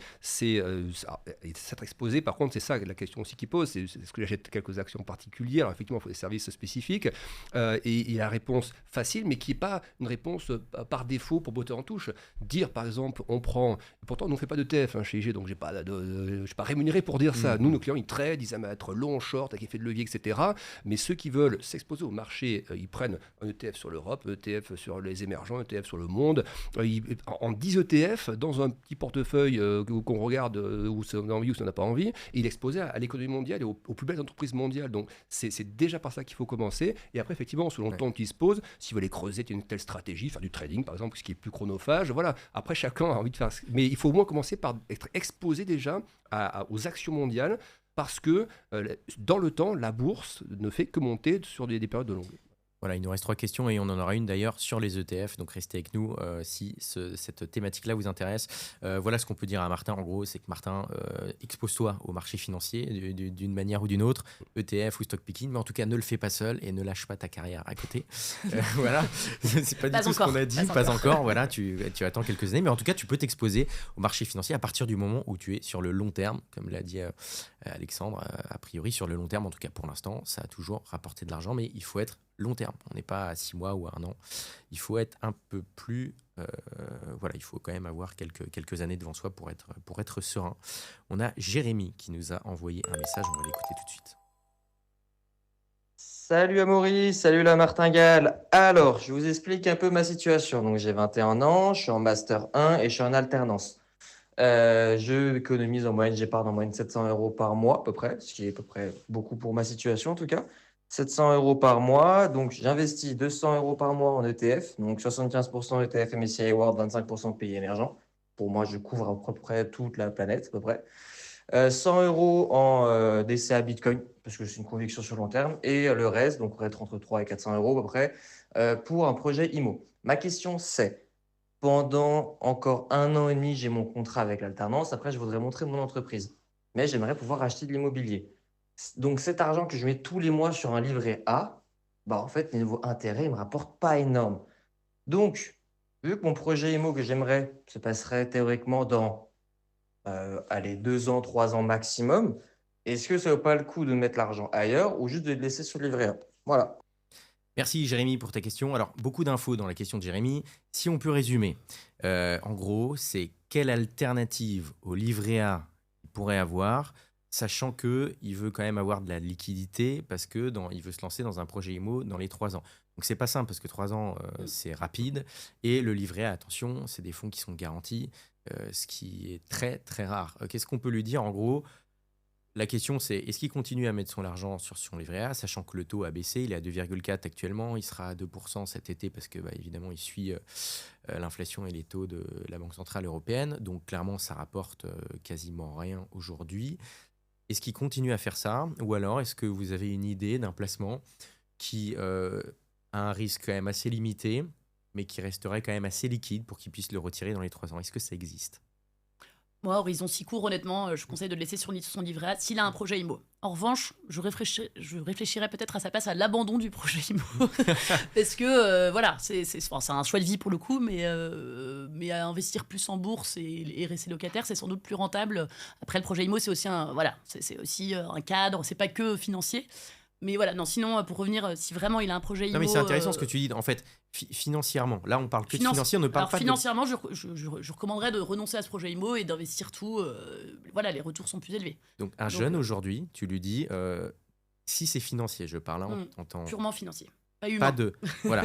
être exposé. Par contre, c'est ça la question aussi qui pose. C'est est-ce que j'achète quelques actions particulières? Alors, effectivement, il faut des services spécifiques. Et il y a la réponse facile, mais qui n'est pas une réponse par défaut pour botter en touche. Dire, par exemple, on prend... Pourtant, nous, on ne fait pas de TF chez IG, donc je ne suis pas rémunéré pour dire ça. Nous, nos clients, ils trade, ils aiment être long, short, avec effet de levier, etc. Mais ceux qui veulent s'exposer au marché, ils prennent un ETF sur l'Europe, un ETF sur les émergents, un ETF sur le monde. En 10 ETF, dans un petit portefeuille qu'on regarde où on a envie ou si on n'a pas envie, il est exposé à l'économie mondiale et aux plus belles entreprises mondiales. Donc c'est déjà par ça qu'il faut commencer. Et après, effectivement, selon le temps qu'il se pose, s'il veut aller creuser une telle stratégie, faire du trading par exemple, ce qui est plus chronophage, voilà. Après, chacun a envie de faire. Mais il faut au moins commencer par être exposé déjà aux actions mondiales, parce que dans le temps, la bourse ne fait que monter sur des périodes de longue. Voilà, il nous reste 3 questions et on en aura une d'ailleurs sur les ETF, donc restez avec nous si cette thématique-là vous intéresse. Voilà ce qu'on peut dire à Martin, en gros, c'est que Martin, expose-toi au marché financier d'une manière ou d'une autre, ETF ou stock picking, mais en tout cas ne le fais pas seul et ne lâche pas ta carrière à côté. Voilà, c'est pas du tout ce qu'on a dit, pas encore. Voilà, tu attends quelques années, mais en tout cas tu peux t'exposer au marché financier à partir du moment où tu es sur le long terme, comme l'a dit Alexandre, a priori sur le long terme, en tout cas pour l'instant, ça a toujours rapporté de l'argent, mais il faut être long terme. On n'est pas à 6 mois ou à 1 an. Il faut être un peu plus... voilà, il faut quand même avoir quelques années devant soi pour être serein. On a Jérémy qui nous a envoyé un message. On va l'écouter tout de suite. Salut Amaury, salut la martingale. Alors, je vous explique un peu ma situation. Donc, j'ai 21 ans, je suis en Master 1 et je suis en alternance. Je économise en moyenne, j'épargne en moyenne 700 € par mois à peu près, ce qui est à peu près beaucoup pour ma situation en tout cas. 700 € par mois, donc j'investis 200 € par mois en ETF, donc 75% ETF MSCI World, 25% pays émergents. Pour moi, je couvre à peu près toute la planète, à peu près. 100 € en DCA Bitcoin, parce que c'est une conviction sur le long terme, et le reste, donc on va être entre 300 et 400 € à peu près, pour un projet IMO. Ma question c'est, pendant encore 1 an et demi, j'ai mon contrat avec l'alternance, après je voudrais montrer mon entreprise, mais j'aimerais pouvoir acheter de l'immobilier. Donc cet argent que je mets tous les mois sur un livret A, bah en fait, niveau intérêt, il ne me rapporte pas énorme. Donc, vu que mon projet IMO que j'aimerais se passerait théoriquement dans 2 ans, 3 ans maximum, est-ce que ça vaut pas le coup de mettre l'argent ailleurs ou juste de le laisser sur le livret A? Voilà. Merci Jérémy pour ta question. Alors, beaucoup d'infos dans la question de Jérémy. Si on peut résumer, en gros, c'est quelle alternative au livret A il pourrait avoir, sachant qu'il veut quand même avoir de la liquidité parce qu'il veut se lancer dans un projet IMO dans les 3 ans. Donc, c'est pas simple parce que 3 ans, c'est rapide. Et le livret A, attention, c'est des fonds qui sont garantis, ce qui est très, très rare. Qu'est-ce qu'on peut lui dire? En gros, la question, c'est est-ce qu'il continue à mettre son argent sur son livret A, sachant que le taux a baissé, il est à 2,4 actuellement, il sera à 2% cet été parce que, évidemment, il suit l'inflation et les taux de la Banque Centrale Européenne. Donc, clairement, ça rapporte quasiment rien aujourd'hui. Est-ce qu'il continue à faire ça? Ou alors, est-ce que vous avez une idée d'un placement qui a un risque quand même assez limité, mais qui resterait quand même assez liquide pour qu'il puisse le retirer dans les 3 ans? Est-ce que ça existe? Moi, horizon si court, honnêtement, je conseille de le laisser sur son livret A s'il a un projet IMO. En revanche, je réfléchirais peut-être à sa place à l'abandon du projet IMO. Parce que, voilà, c'est un choix de vie pour le coup, mais à investir plus en bourse et rester locataire, c'est sans doute plus rentable. Après, le projet IMO, c'est aussi c'est aussi un cadre, c'est pas que financier. Mais voilà, non, sinon, pour revenir, si vraiment il a un projet IMO... Non, mais c'est intéressant ce que tu dis. En fait, financièrement, là, on parle que de financier, on ne parle pas financièrement, je recommanderais de renoncer à ce projet IMO et d'investir tout. Voilà, les retours sont plus élevés. Donc, jeune aujourd'hui, tu lui dis, si c'est financier, je parle en temps... Purement financier, pas humain.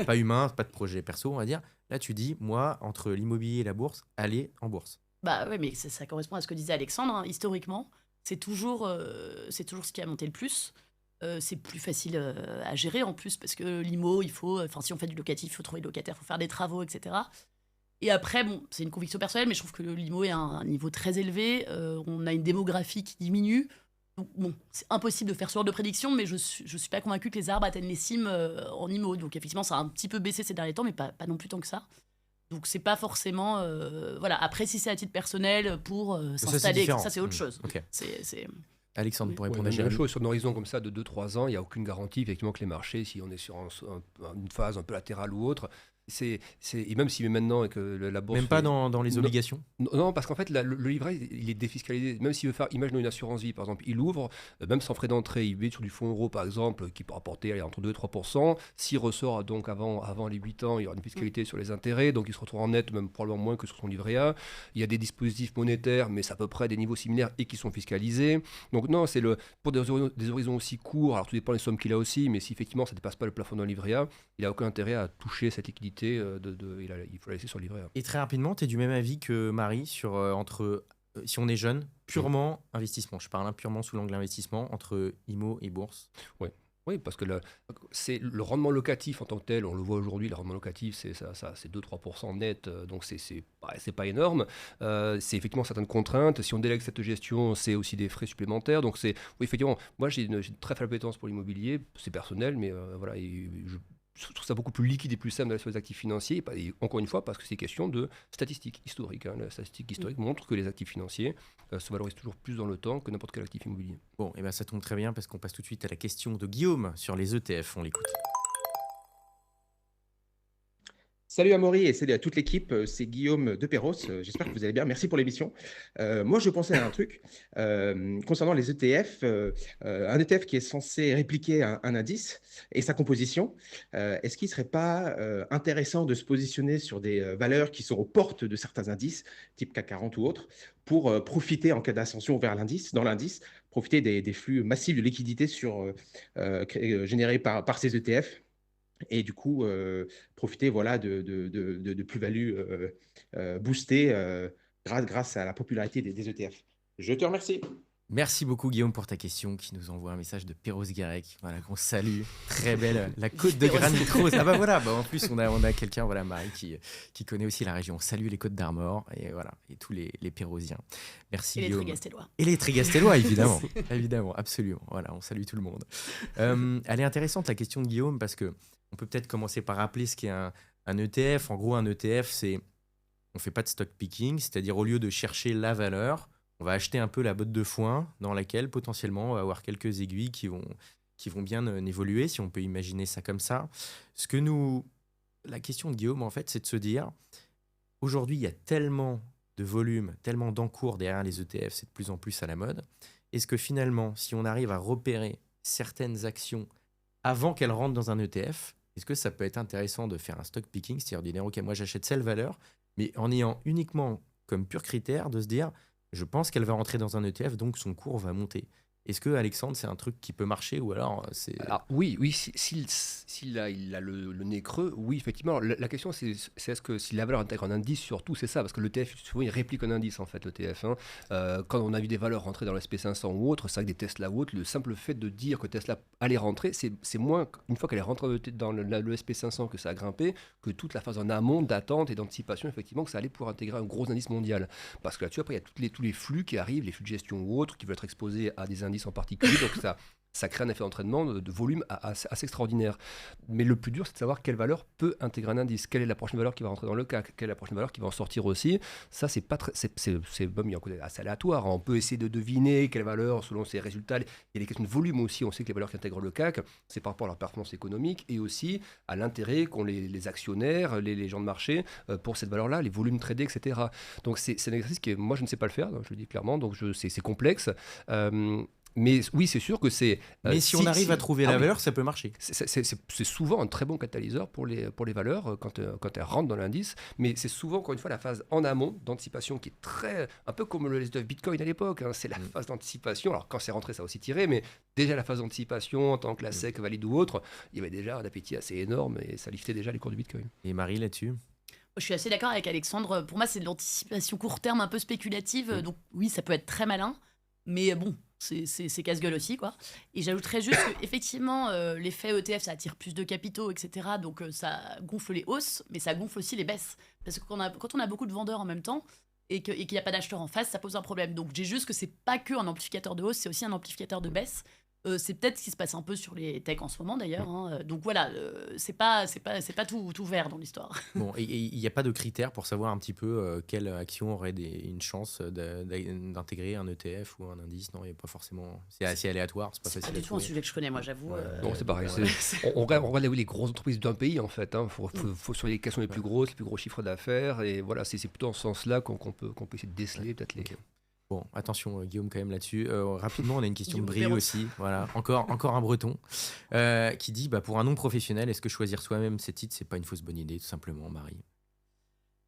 Pas humain, pas de projet perso, on va dire. Là, tu dis, moi, entre l'immobilier et la bourse, allez en bourse. Bah ouais, mais ça correspond à ce que disait Alexandre. Hein. Historiquement, c'est toujours ce qui a monté le plus. C'est plus facile à gérer en plus parce que l'IMO, si on fait du locatif, il faut trouver le locataire, il faut faire des travaux, etc. Et après, bon, c'est une conviction personnelle, mais je trouve que l'IMO est à un niveau très élevé. On a une démographie qui diminue. Donc, bon, c'est impossible de faire ce genre de prédiction, mais je suis pas convaincue que les arbres atteignent les cimes en IMO. Donc, effectivement, ça a un petit peu baissé ces derniers temps, mais pas non plus tant que ça. Donc, c'est pas forcément... voilà. Après, si c'est à titre personnel pour s'installer, ça, c'est autre chose. Okay. C'est... Alexandre, pour répondre à Jérémy. La chose, sur un horizon comme ça de 2-3 ans, il n'y a aucune garantie effectivement que les marchés, si on est sur une phase un peu latérale ou autre, Et même si maintenant avec la bourse. Même pas dans les Non. obligations? Non, parce qu'en fait, le livret, il est défiscalisé. Même s'il veut faire, imaginons une assurance vie, par exemple, il ouvre, même sans frais d'entrée, il met sur du fonds euro, par exemple, qui peut rapporter allez, entre 2 et 3%. S'il ressort donc avant les 8 ans, il y aura une fiscalité sur les intérêts, donc il se retrouve en net, même probablement moins que sur son livret A. Il y a des dispositifs monétaires, mais c'est à peu près des niveaux similaires et qui sont fiscalisés. Donc non, pour des horizons aussi courts, alors tout dépend des sommes qu'il a aussi, mais si effectivement ça ne dépasse pas le plafond d'un livret A, il n'a aucun intérêt à toucher cette liquidité, il faut la laisser sur le livret A. Et très rapidement, tu es du même avis que Marie sur si on est jeune, purement investissement. Je parle purement sous l'angle investissement entre IMO et bourse. Oui, parce que c'est le rendement locatif en tant que tel, on le voit aujourd'hui, le rendement locatif, c'est 2-3% net, donc c'est pas énorme. C'est effectivement certaines contraintes. Si on délègue cette gestion, c'est aussi des frais supplémentaires. Donc oui, effectivement, moi j'ai une très faible appétence pour l'immobilier, c'est personnel, mais voilà, je trouve ça beaucoup plus liquide et plus simple d'aller sur les actifs financiers. Et encore une fois, parce que c'est question de statistiques historiques. La statistique historique montre que les actifs financiers se valorisent toujours plus dans le temps que n'importe quel actif immobilier. Bon, et ben ça tombe très bien parce qu'on passe tout de suite à la question de Guillaume sur les ETF. On l'écoute. Salut Amaury et salut à toute l'équipe, c'est Guillaume de Perros, j'espère que vous allez bien, merci pour l'émission. Moi je pensais à un truc concernant les ETF, un ETF qui est censé répliquer un indice et sa composition, est-ce qu'il ne serait pas intéressant de se positionner sur des valeurs qui sont aux portes de certains indices, type CAC 40 ou autres, pour profiter en cas d'ascension vers l'indice, dans l'indice, profiter des flux massifs de liquidités générés par ces ETF et du coup profiter voilà, de plus-value boostées grâce à la popularité des ETF. Je te remercie. Merci beaucoup Guillaume pour ta question qui nous envoie un message de Perros Guirec, voilà, qu'on salue, très belle, la côte de Granit Rose. Ah bah voilà, en plus on a quelqu'un, voilà, Marie qui connaît aussi la région. Salut les Côtes d'Armor et voilà, et tous les Pérosiens. Merci Guillaume. Et les Trigastellois. Et les Trigastellois évidemment, évidemment, absolument. Voilà, on salue tout le monde. Elle est intéressante la question de Guillaume parce que on peut peut-être commencer par rappeler ce qu'est un ETF. En gros, un ETF, on fait pas de stock picking, c'est-à-dire au lieu de chercher la valeur, on va acheter un peu la botte de foin dans laquelle potentiellement on va avoir quelques aiguilles qui vont bien évoluer, si on peut imaginer ça comme ça. La question de Guillaume, en fait, c'est de se dire, aujourd'hui, il y a tellement de volume, tellement d'encours derrière les ETF, c'est de plus en plus à la mode. Est-ce que finalement, si on arrive à repérer certaines actions avant qu'elles rentrent dans un ETF, est-ce que ça peut être intéressant de faire un stock picking, c'est-à-dire de dire, ok, moi j'achète cette valeur, mais en ayant uniquement comme pur critère de se dire, je pense qu'elle va rentrer dans un ETF, donc son cours va monter. Est-ce que Alexandre, c'est un truc qui peut marcher ou alors c'est... Alors oui, s'il a le nez creux, oui, effectivement. La question, c'est est-ce que si la valeur intègre un indice, surtout, c'est ça, parce que l'ETF, souvent, il réplique un indice, en fait, l'ETF. Quand on a vu des valeurs rentrer dans le SP500 ou autre, c'est vrai que des Tesla ou autre, le simple fait de dire que Tesla allait rentrer, c'est moins, une fois qu'elle est rentrée dans le SP500, que ça a grimpé, que toute la phase en amont d'attente et d'anticipation, effectivement, que ça allait pouvoir intégrer un gros indice mondial. Parce que là-dessus, après, il y a tous les flux qui arrivent, les flux de gestion ou autres, qui veulent être exposés à des indices en particulier, donc ça crée un effet d'entraînement de volume assez extraordinaire. Mais le plus dur, c'est de savoir quelle valeur peut intégrer un indice, quelle est la prochaine valeur qui va rentrer dans le CAC, quelle est la prochaine valeur qui va en sortir aussi. Ça, c'est pas très, il y a un côté assez aléatoire. On peut essayer de deviner quelle valeur selon ses résultats. Il y a des questions de volume aussi. On sait que les valeurs qui intègrent le CAC, c'est par rapport à leur performance économique et aussi à l'intérêt qu'ont les actionnaires, les gens de marché pour cette valeur-là, les volumes tradés, etc. Donc c'est un exercice que moi je ne sais pas le faire, je le dis clairement. Donc c'est complexe. Mais oui, c'est sûr que c'est... Mais si on arrive à trouver la valeur, ça peut marcher. C'est souvent un très bon catalyseur pour les valeurs quand elles rentrent dans l'indice. Mais c'est souvent, encore une fois, la phase en amont d'anticipation qui est très... Un peu comme le de Bitcoin à l'époque. C'est la phase d'anticipation. Alors, quand c'est rentré, ça a aussi tiré. Mais déjà, la phase d'anticipation, en tant que la SEC valide ou autre, il y avait déjà un appétit assez énorme et ça liftait déjà les cours du Bitcoin. Et Marie, là-dessus ? Je suis assez d'accord avec Alexandre. Pour moi, c'est de l'anticipation court terme un peu spéculative. Donc oui, ça peut être très malin. Mais bon, c'est casse-gueule aussi, quoi. Et j'ajouterais juste qu'effectivement, l'effet ETF, ça attire plus de capitaux, etc. Donc ça gonfle les hausses, mais ça gonfle aussi les baisses. Parce que quand on a beaucoup de vendeurs en même temps et qu'il n'y a pas d'acheteurs en face, ça pose un problème. Donc j'ai juste que c'est pas que un amplificateur de hausse, c'est aussi un amplificateur de baisse. C'est peut-être ce qui se passe un peu sur les techs en ce moment d'ailleurs. Donc voilà, c'est pas tout vert dans l'histoire. Bon, et il n'y a pas de critères pour savoir un petit peu quelle action aurait une chance d'intégrer un ETF ou un indice. Non, il n'y a pas forcément. C'est assez aléatoire, c'est pas C'est facile pas à du tout un trouver. sujet que je connais, moi, j'avoue. Non, c'est pareil. voilà. On regarde les grosses entreprises d'un pays, en fait. Faut sur les questions les plus grosses, les plus gros chiffres d'affaires. Et voilà, c'est plutôt en ce sens-là qu'on peut essayer de déceler peut-être les. Bon, attention Guillaume quand même là-dessus. Rapidement, on a une question de Guillaume Brie Perros. aussi. Voilà, encore un breton qui dit pour un non professionnel, est-ce que choisir soi-même ses titres, c'est pas une fausse bonne idée, tout simplement, Marie?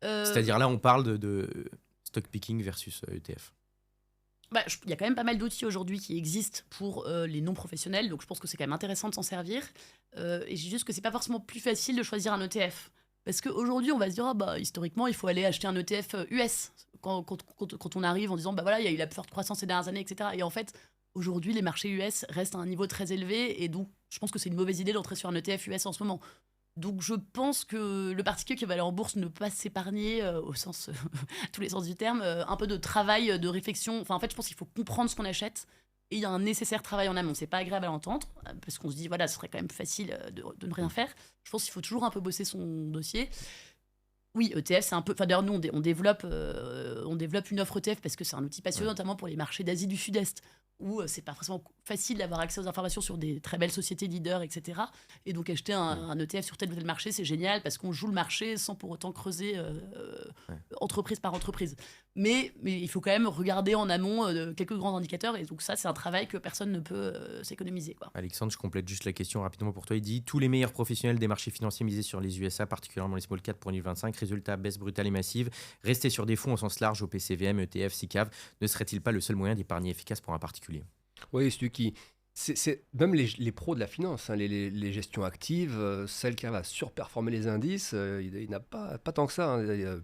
C'est-à-dire là, on parle de stock picking versus ETF. Il y a quand même pas mal d'outils aujourd'hui qui existent pour les non-professionnels, donc je pense que c'est quand même intéressant de s'en servir. Et j'ai juste que c'est pas forcément plus facile de choisir un ETF. Parce qu'aujourd'hui, on va se dire, historiquement, il faut aller acheter un ETF US quand on arrive en disant, voilà, il y a eu la forte croissance ces dernières années, etc. Et en fait, aujourd'hui, les marchés US restent à un niveau très élevé, et donc je pense que c'est une mauvaise idée d'entrer sur un ETF US en ce moment. Donc je pense que le particulier qui va aller en bourse ne peut pas s'épargner, au sens, tous les sens du terme, un peu de travail, de réflexion. Enfin, en fait, je pense qu'il faut comprendre ce qu'on achète. Et il y a un nécessaire travail en amont. C'est pas agréable à entendre, parce qu'on se dit, voilà, ce serait quand même facile de ne rien faire. Je pense qu'il faut toujours un peu bosser son dossier. Oui, ETF, c'est un peu. Enfin, d'ailleurs, nous, on développe une offre ETF parce que c'est un outil passionnant, notamment pour les marchés d'Asie du Sud-Est, où c'est pas forcément facile d'avoir accès aux informations sur des très belles sociétés leaders, etc. Et donc, acheter un ETF sur tel ou tel marché, c'est génial parce qu'on joue le marché sans pour autant creuser entreprise par entreprise. Mais il faut quand même regarder en amont quelques grands indicateurs. Et donc, ça, c'est un travail que personne ne peut s'économiser, quoi. Alexandre, je complète juste la question rapidement pour toi. Il dit tous les meilleurs professionnels des marchés financiers misés sur les USA, particulièrement les small cap pour 2025. Résultat, baisse brutale et massive. Rester sur des fonds au sens large, OPCVM, ETF, SICAV, ne serait-il pas le seul moyen d'épargner efficace pour un particulier? Oui, celui qui. C'est même les pros de la finance, les gestions actives, celles qui arrivent à surperformer les indices, il n'y en a pas tant que ça.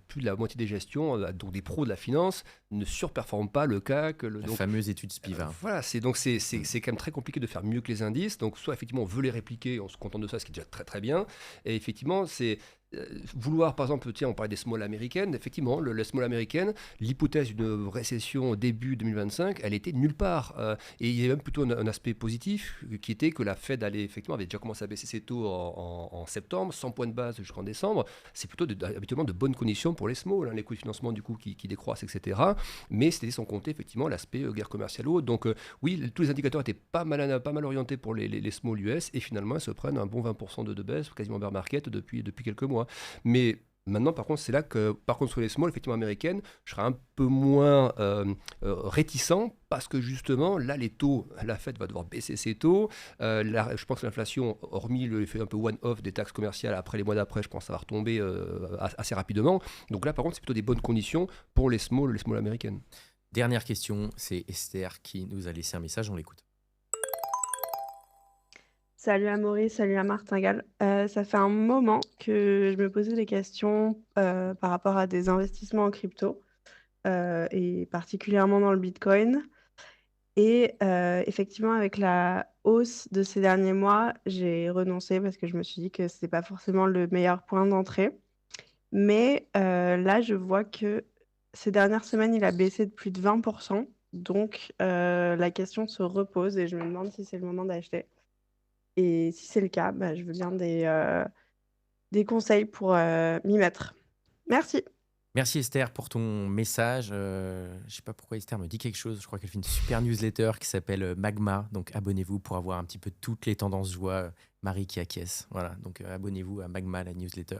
Plus de la moitié des gestions, donc des pros de la finance, ne surperforment pas le CAC. La fameuse étude Spiva. Voilà, c'est quand même très compliqué de faire mieux que les indices. Donc soit effectivement on veut les répliquer, on se contente de ça, ce qui est déjà très très bien. Et effectivement, c'est vouloir, par exemple, on parlait des small américaines, effectivement, les small américaines, l'hypothèse d'une récession au début 2025, elle était nulle part. Et il y a même plutôt un aspect positif qui était que la Fed avait déjà commencé à baisser ses taux en septembre, 100 points de base jusqu'en décembre. C'est plutôt habituellement de bonnes conditions pour les small, les coûts de financement du coup qui décroissent, etc. Mais c'était sans compter effectivement l'aspect guerre commerciale haute. Donc oui, tous les indicateurs étaient pas mal orientés pour les small US et finalement ils se prennent un bon 20% de baisse, quasiment bear market depuis quelques mois. Mais maintenant, par contre, c'est là que, par contre, sur les small, effectivement, américaines, je serais un peu moins réticent parce que justement, là, les taux, la Fed va devoir baisser ses taux. Je pense que l'inflation, hormis l'effet un peu one-off des taxes commerciales, après les mois d'après, je pense que ça va retomber assez rapidement. Donc là, par contre, c'est plutôt des bonnes conditions pour les small américaines. Dernière question, c'est Esther qui nous a laissé un message, on l'écoute. Salut Amaury, salut à Martingale. Ça fait un moment que je me posais des questions par rapport à des investissements en crypto et particulièrement dans le Bitcoin. Et effectivement, avec la hausse de ces derniers mois, j'ai renoncé parce que je me suis dit que ce n'était pas forcément le meilleur point d'entrée. Mais là, je vois que ces dernières semaines, il a baissé de plus de 20%. Donc, la question se repose et je me demande si c'est le moment d'acheter. Et si c'est le cas, je veux bien des conseils pour m'y mettre. Merci. Merci Esther pour ton message. Je ne sais pas pourquoi Esther me dit quelque chose. Je crois qu'elle fait une super newsletter qui s'appelle Magma. Donc abonnez-vous pour avoir un petit peu toutes les tendances joie. Marie qui acquiesce. Voilà, donc abonnez-vous à Magma, la newsletter.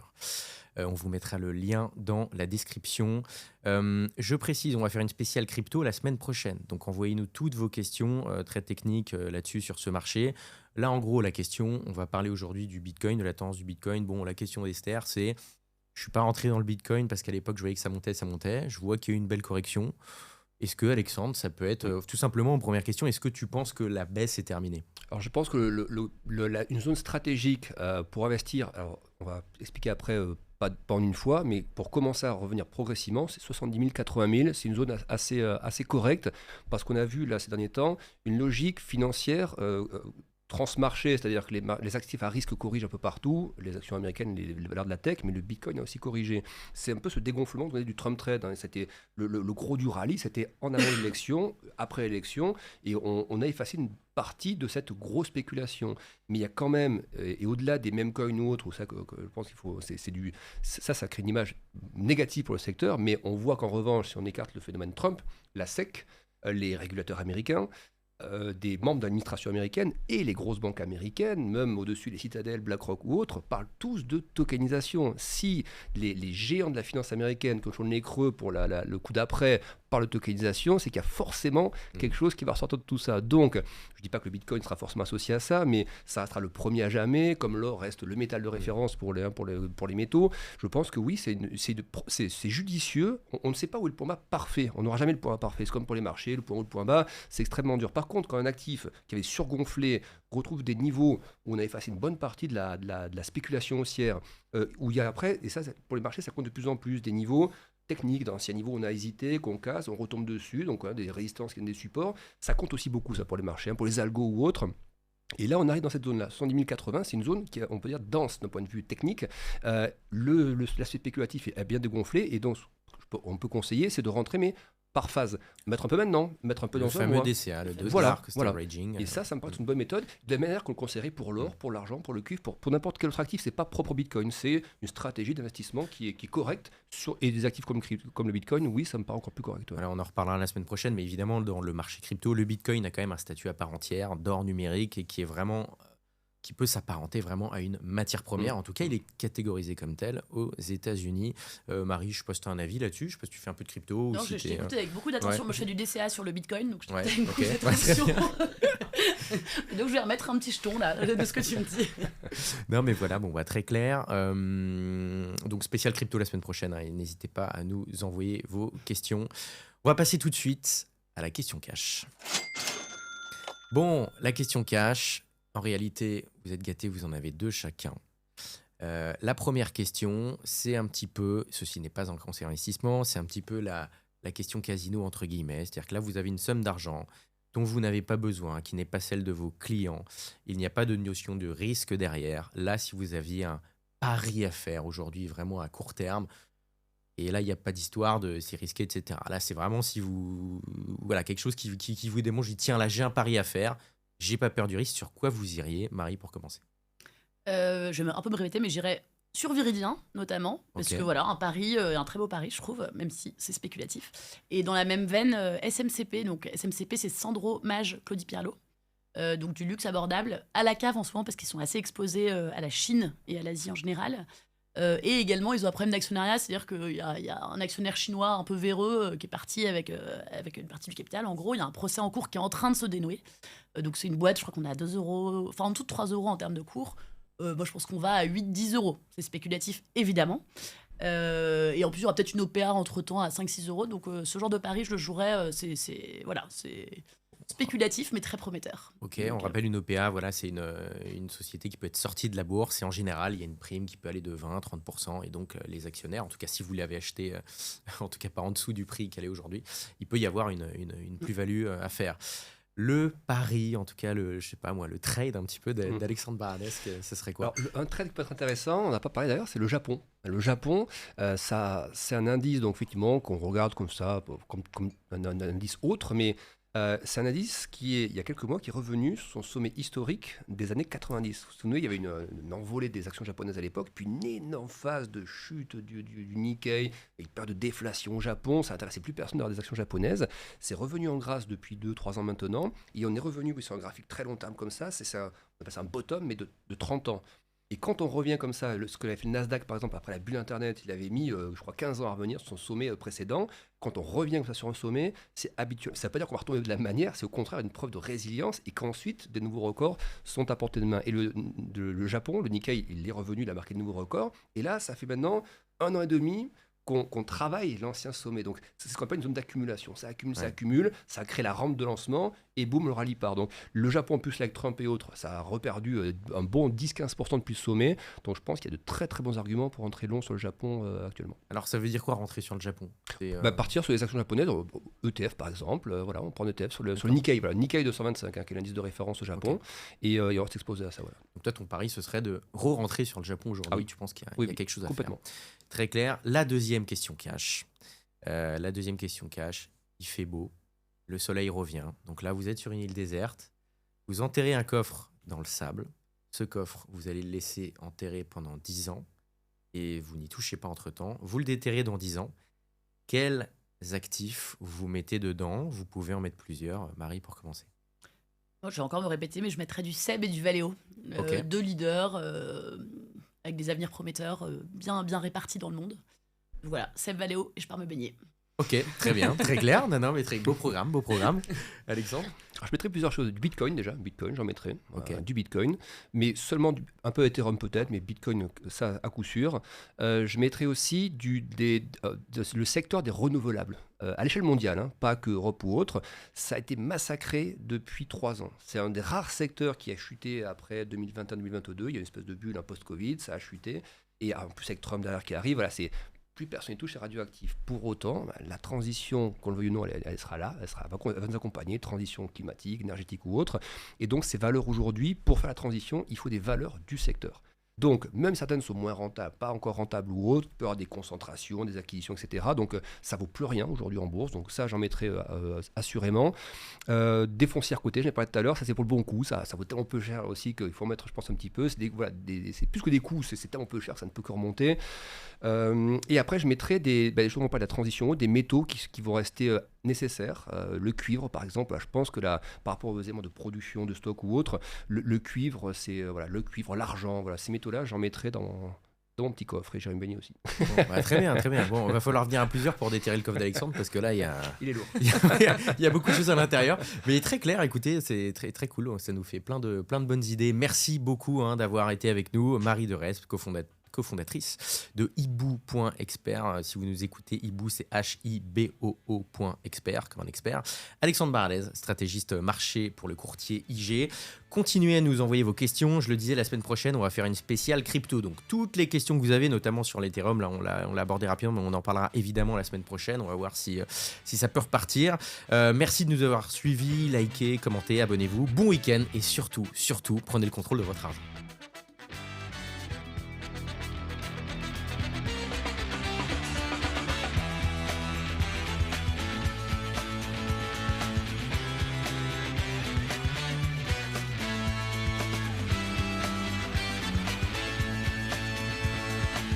On vous mettra le lien dans la description. Je précise, on va faire une spéciale crypto la semaine prochaine. Donc envoyez-nous toutes vos questions très techniques là-dessus sur ce marché. Là, en gros, la question, on va parler aujourd'hui du Bitcoin, de la tendance du Bitcoin. Bon, la question d'Esther, c'est... Je ne suis pas rentré dans le Bitcoin parce qu'à l'époque, je voyais que ça montait. Je vois qu'il y a eu une belle correction. Est-ce que, Alexandre, ça peut être, tout simplement, première question, est-ce que tu penses que la baisse est terminée? Alors, je pense que une zone stratégique pour investir, alors on va expliquer après, pas en une fois, mais pour commencer à revenir progressivement, c'est 70 000, 80 000. C'est une zone assez correcte parce qu'on a vu, là, ces derniers temps, une logique financière transmarché, c'est-à-dire que les actifs à risque corrigent un peu partout, les actions américaines, les valeurs de la tech, mais le Bitcoin a aussi corrigé. C'est un peu ce dégonflement du Trump trade. C'était le gros du rallye, c'était en amont de l'élection, après l'élection, et on a effacé une partie de cette grosse spéculation. Mais il y a quand même, et au-delà des meme coins ou autres, où ça, que je pense qu'il faut, ça crée une image négative pour le secteur, mais on voit qu'en revanche, si on écarte le phénomène Trump, la SEC, les régulateurs américains, des membres de l'administration américaine et les grosses banques américaines, même au-dessus les Citadel, BlackRock ou autres, parlent tous de tokenisation. Si les géants de la finance américaine, quand on est creux pour le coup d'après, parlent de tokenisation, c'est qu'il y a forcément quelque chose qui va ressortir de tout ça. Donc, je ne dis pas que le Bitcoin sera forcément associé à ça, mais ça restera le premier à jamais, comme l'or reste le métal de référence pour les métaux. Je pense que oui, c'est judicieux. On ne sait pas où est le point bas parfait. On n'aura jamais le point bas parfait. C'est comme pour les marchés, le point haut, le point bas, c'est extrêmement dur. Par contre, quand un actif qui avait surgonflé retrouve des niveaux où on a effacé une bonne partie de la spéculation haussière, où il y a après, et ça pour les marchés, ça compte de plus en plus, des niveaux techniques, d'anciens niveaux, on a hésité, qu'on casse, on retombe dessus, donc des résistances qui viennent des supports, ça compte aussi beaucoup ça pour les marchés, pour les algos ou autres. Et là, on arrive dans cette zone-là. 70 080, c'est une zone qui est, on peut dire, dense d'un point de vue technique. L'aspect spéculatif est bien dégonflé, et donc on peut conseiller, c'est de rentrer, mais par phase. Mettre un peu maintenant, mettre un peu dans le fameux DCA, le Dark Raging. Et ça me paraît être une bonne méthode, de la manière qu'on le conseillerait pour l'or, pour l'argent, pour le cuivre, pour n'importe quel autre actif. C'est pas propre au Bitcoin, c'est une stratégie d'investissement qui est correcte. Et des actifs comme le Bitcoin, oui, ça me paraît encore plus correct. Ouais. Alors, on en reparlera la semaine prochaine, mais évidemment, dans le marché crypto, le Bitcoin a quand même un statut à part entière d'or numérique et qui peut s'apparenter vraiment à une matière première. En tout cas, il est catégorisé comme tel aux États-Unis. Marie, je sais pas si tu as un avis là-dessus. Je sais pas si tu fais un peu de crypto. Non, si je t'ai écouté avec beaucoup d'attention. Ouais. Moi, je fais du DCA sur le Bitcoin, donc je t'écoute Ouais, avec beaucoup d'attention. Et donc, je vais remettre un petit jeton là, de ce que tu me dis. Non, mais voilà, bon, très clair. Donc, spécial crypto la semaine prochaine. Hein, et n'hésitez pas à nous envoyer vos questions. On va passer tout de suite à la question cash. Bon, la question cash. En réalité, vous êtes gâtés, vous en avez deux chacun. La première question, c'est un petit peu, ceci n'est pas un conseil d'investissement, c'est un petit peu la question casino entre guillemets. C'est-à-dire que là, vous avez une somme d'argent dont vous n'avez pas besoin, qui n'est pas celle de vos clients. Il n'y a pas de notion de risque derrière. Là, si vous aviez un pari à faire aujourd'hui, vraiment à court terme, et là, il n'y a pas d'histoire de c'est risqué, etc. Là, c'est vraiment si vous... Voilà, quelque chose qui vous démontre, je dis tiens, là, j'ai un pari à faire. J'ai pas peur du risque. Sur quoi vous iriez, Marie, pour commencer? Je vais un peu me répéter, mais j'irai sur Viridien, notamment, parce que voilà, un pari, un très beau pari, je trouve, même si c'est spéculatif. Et dans la même veine, SMCP, donc SMCP, c'est Sandro, Mage, Claudie Pierlot, donc du luxe abordable, à la cave en ce moment, parce qu'ils sont assez exposés à la Chine et à l'Asie en général. Et également, ils ont un problème d'actionnariat, c'est-à-dire qu'il y a un actionnaire chinois un peu véreux qui est parti avec une partie du capital. En gros, il y a un procès en cours qui est en train de se dénouer. Donc, c'est une boîte, je crois qu'on est à 2 €, enfin en dessous de 3 € en termes de cours. Moi, je pense qu'on va à 8-10 €. C'est spéculatif, évidemment. Et en plus, il y aura peut-être une OPA entre-temps à 5-6 €. Donc, ce genre de pari, je le jouerais. C'est spéculatif, mais très prometteur. Ok, on rappelle une OPA, voilà, c'est une société qui peut être sortie de la bourse. Et en général, il y a une prime qui peut aller de 20-30%. Et donc, les actionnaires, en tout cas, si vous l'avez acheté, en tout cas pas en dessous du prix qu'elle est aujourd'hui, il peut y avoir une plus-value à faire. Le pari, en tout cas, le trade un petit peu d'Alexandre Baranès, ce serait quoi? Alors, un trade qui peut être intéressant, on n'a pas parlé d'ailleurs, c'est le Japon. Le Japon, ça, c'est un indice, donc effectivement, qu'on regarde comme ça, comme un indice autre, mais c'est un indice qui est, il y a quelques mois, qui est revenu sur son sommet historique des années 90. Vous vous souvenez, il y avait une envolée des actions japonaises à l'époque, puis une énorme phase de chute du Nikkei, une période de déflation au Japon, ça n'intéressait plus personne d'avoir des actions japonaises. C'est revenu en grâce depuis 2-3 ans maintenant, et on est revenu sur un graphique très long terme comme ça, on appelle ça un bottom, mais de 30 ans. Et quand on revient comme ça, ce que l'avait fait le Nasdaq par exemple après la bulle Internet, il avait mis, je crois, 15 ans à revenir sur son sommet précédent. Quand on revient comme ça sur un sommet, c'est habituel. Ça ne veut pas dire qu'on va retomber de la même manière, c'est au contraire une preuve de résilience et qu'ensuite des nouveaux records sont à portée de main. Et le Japon, le Nikkei, il est revenu, il a marqué de nouveaux records. Et là, ça fait maintenant 1 an et demi qu'on travaille l'ancien sommet. Donc, c'est ce qu'on appelle une zone d'accumulation. Ça accumule, ça accumule, ça crée la rampe de lancement. et boum, le rallye part. Donc le Japon, en plus avec Trump et autres, ça a reperdu un bon 10-15% depuis le sommet. Donc je pense qu'il y a de très très bons arguments pour entrer long sur le Japon actuellement. Alors ça veut dire quoi rentrer sur le Japon? Partir sur les actions japonaises, ETF par exemple, voilà, on prend un ETF sur le Nikkei, voilà, Nikkei 225, qui est l'indice de référence au Japon, et on va s'exposer à ça. Voilà. Donc toi, ton pari, ce serait de re-rentrer sur le Japon aujourd'hui. Tu penses qu'il y a quelque chose à faire? Très clair. La deuxième question cash. Il fait beau, le soleil revient. Donc là, vous êtes sur une île déserte. Vous enterrez un coffre dans le sable. Ce coffre, vous allez le laisser enterrer pendant 10 ans et vous n'y touchez pas entre-temps. Vous le déterrez dans 10 ans. Quels actifs vous mettez dedans? Vous pouvez en mettre plusieurs. Marie, pour commencer. Moi, je vais encore me répéter, mais je mettrais du Seb et du Valeo. Deux leaders avec des avenirs prometteurs bien répartis dans le monde. Voilà, Seb, Valeo, et je pars me baigner. Ok, très bien, très clair. Non, mais très beau programme. Alexandre? Alors, je mettrais plusieurs choses. Du Bitcoin déjà, j'en mettrais. Du Bitcoin, mais seulement un peu Ethereum peut-être, mais Bitcoin, ça à coup sûr. Je mettrais aussi le secteur des renouvelables. À l'échelle mondiale, pas que Europe ou autre, ça a été massacré depuis 3 ans. C'est un des rares secteurs qui a chuté après 2021-2022. Il y a une espèce de bulle post-Covid, ça a chuté. Et en plus avec Trump derrière qui arrive, voilà, plus personne n'y touche, c'est radioactif. Pour autant, la transition, qu'on le veuille ou non, elle sera là, elle va nous accompagner, transition climatique, énergétique ou autre. Et donc, ces valeurs aujourd'hui, pour faire la transition, il faut des valeurs du secteur. Donc, même certaines sont moins rentables, pas encore rentables ou autres, peut y avoir des concentrations, des acquisitions, etc. Donc, ça vaut plus rien aujourd'hui en bourse. Donc, ça, j'en mettrai assurément. Des foncières cotées, je l'ai parlé tout à l'heure, ça c'est pour le bon coup. Ça vaut tellement peu cher aussi qu'il faut en mettre, je pense, un petit peu. C'est plus que des coûts, c'est tellement peu cher, ça ne peut que remonter. Et après, je mettrai des choses, on parle de la transition, des métaux qui vont rester nécessaires. Le cuivre, par exemple, je pense que par rapport aux éléments de production, de stock ou autre, le cuivre, c'est le cuivre, l'argent, voilà, ces métaux-là, j'en mettrai dans mon petit coffre et j'irai me baigner aussi. Bon, très bien. Bon, il va falloir venir à plusieurs pour déterrer le coffre d'Alexandre parce que là, il est lourd. Il y a beaucoup de choses à l'intérieur. Mais très clair, écoutez, c'est très, très cool. Ça nous fait plein de bonnes idées. Merci beaucoup d'avoir été avec nous. Marie de Resp, cofondatrice de Hibou.expert. Si vous nous écoutez, Hibou, c'est HIBOO.expert, comme un expert. Alexandre Baralez, stratégiste marché pour le courtier IG. Continuez à nous envoyer vos questions. Je le disais, la semaine prochaine, on va faire une spéciale crypto. Donc, toutes les questions que vous avez, notamment sur l'Ethereum, là, on l'a abordé rapidement, mais on en parlera évidemment la semaine prochaine. On va voir si ça peut repartir. Merci de nous avoir suivis, likez, commentez, abonnez-vous. Bon week-end et surtout, prenez le contrôle de votre argent.